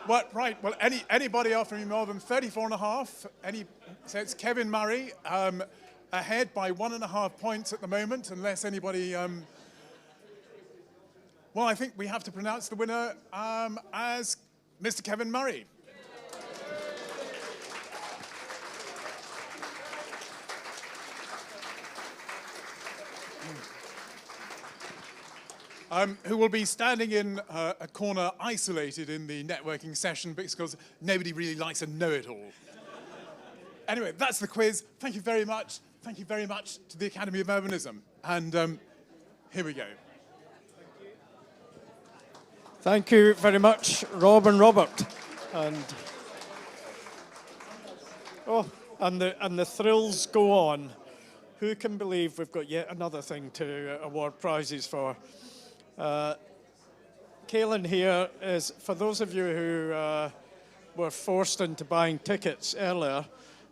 What? Right. Well, anybody offering more than 34 and a half? So it's Kevin Murray, ahead by 1.5 points at the moment, unless anybody. Well, I think we have to pronounce the winner as Mr. Kevin Murray. Who will be standing in a corner isolated in the networking session because nobody really likes a know-it-all. Anyway, that's the quiz. Thank you very much. Thank you very much to the Academy of Urbanism. And here we go. Thank you very much, Rob and Robert. And the thrills go on. Who can believe we've got yet another thing to award prizes for? Caelan here is, for those of you who were forced into buying tickets earlier,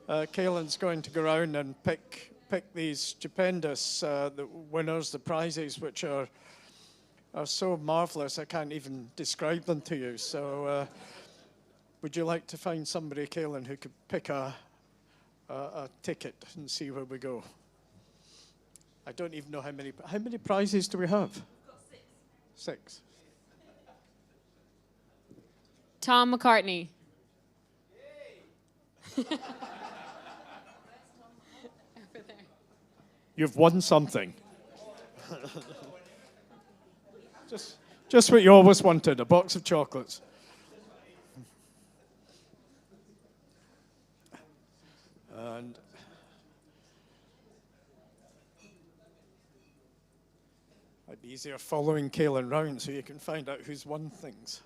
Caelan's going to go around and pick these stupendous the winners, the prizes, which are so marvelous I can't even describe them to you. So would you like to find somebody, Caelan, who could pick a ticket and see where we go? I don't even know how many prizes do we have? We've got 6. Tom McCartney. You've won something. Just what you always wanted, a box of chocolates. And might be easier following Kaelin round so you can find out who's won things.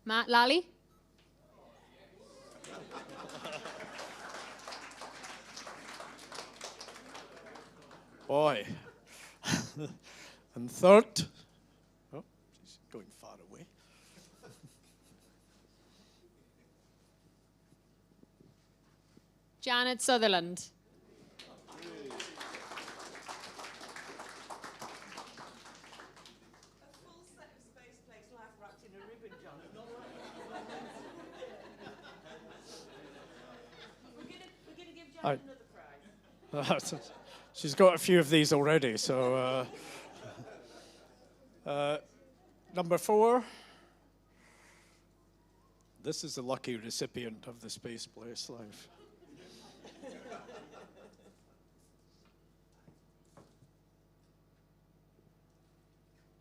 Matt Lally. Boy. And third, oh, she's going far away. Janet Sutherland. She's got a few of these already, so number 4. This is the lucky recipient of the Space Place Life.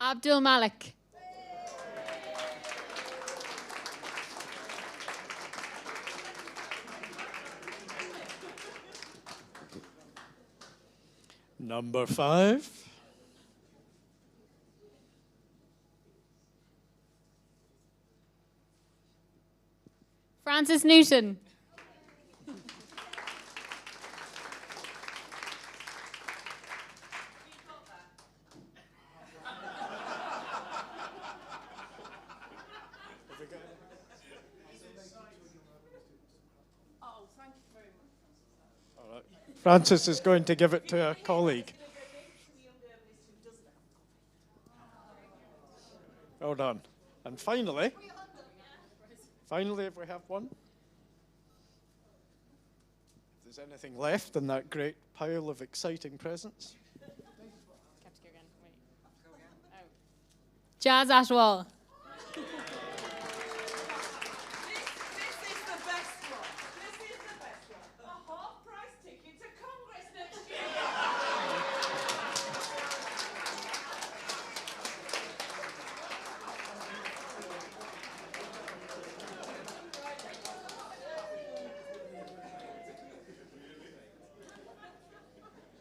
Abdul Malik. Number 5. Francis Newton. Francis is going to give it to a colleague. Well done. And finally, if we have one, if there's anything left in that great pile of exciting presents. Jazz Ashwell.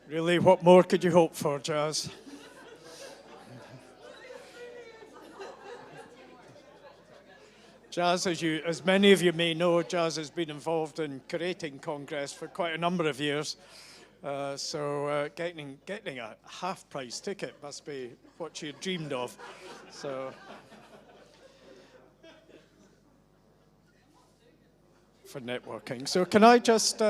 Really, what more could you hope for, Jazz? Jazz, as many of you may know, Jazz has been involved in curating Congress for quite a number of years. So getting a half-price ticket must be what she had dreamed of. So for networking. So can I just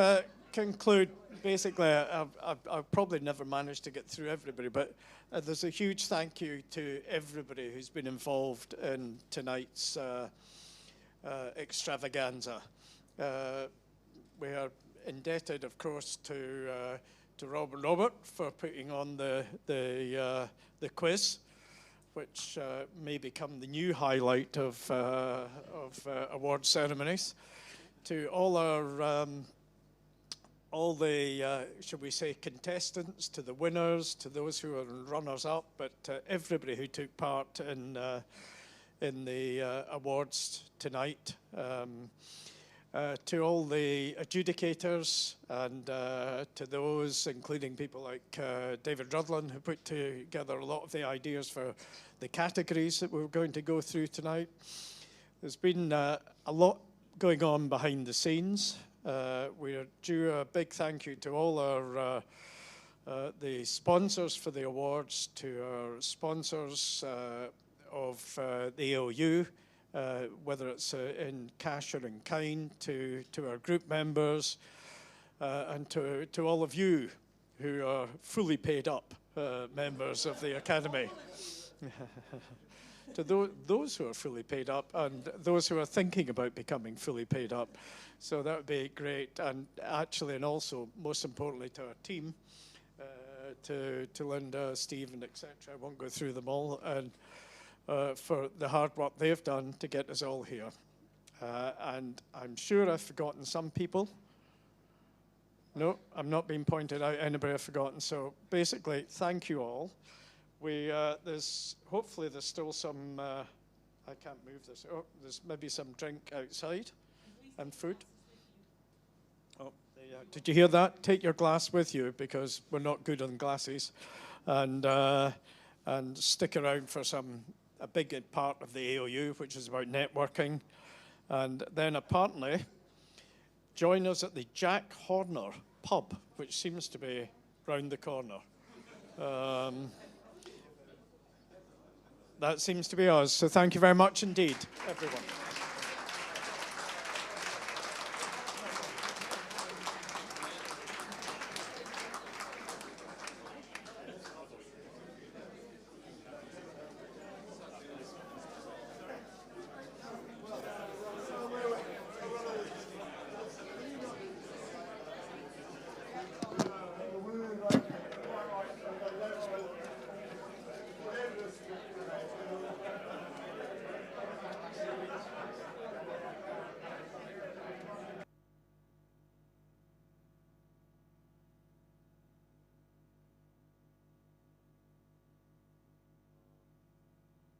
conclude? Basically, I've probably never managed to get through everybody, but there's a huge thank you to everybody who's been involved in tonight's extravaganza. We are indebted, of course, to Robert for putting on the quiz, which may become the new highlight of award ceremonies. To all the, should we say, contestants, to the winners, to those who are runners-up, but everybody who took part in the awards tonight. To all the adjudicators and to those, including people like David Rudlin, who put together a lot of the ideas for the categories that we're going to go through tonight. There's been a lot going on behind the scenes. We're due a big thank you to all our the sponsors for the awards, to our sponsors of the AOU, whether it's in cash or in kind, to our group members, and to all of you who are fully paid up members of the Academy. To those who are fully paid up and those who are thinking about becoming fully paid up. So that would be great. And actually, and also, most importantly, to our team, to Linda, Stephen, etc. I won't go through them all. And for the hard work they've done to get us all here. And I'm sure I've forgotten some people. No, I'm not being pointed out. Anybody I've forgotten. So basically, thank you all. hopefully there's still some, I can't move this. Oh, there's maybe some drink outside and food. Oh, did you hear that? Take your glass with you because we're not good on glasses, and stick around for a big part of the AOU, which is about networking, and then apparently join us at the Jack Horner pub, which seems to be round the corner. That seems to be us. So thank you very much indeed, everyone.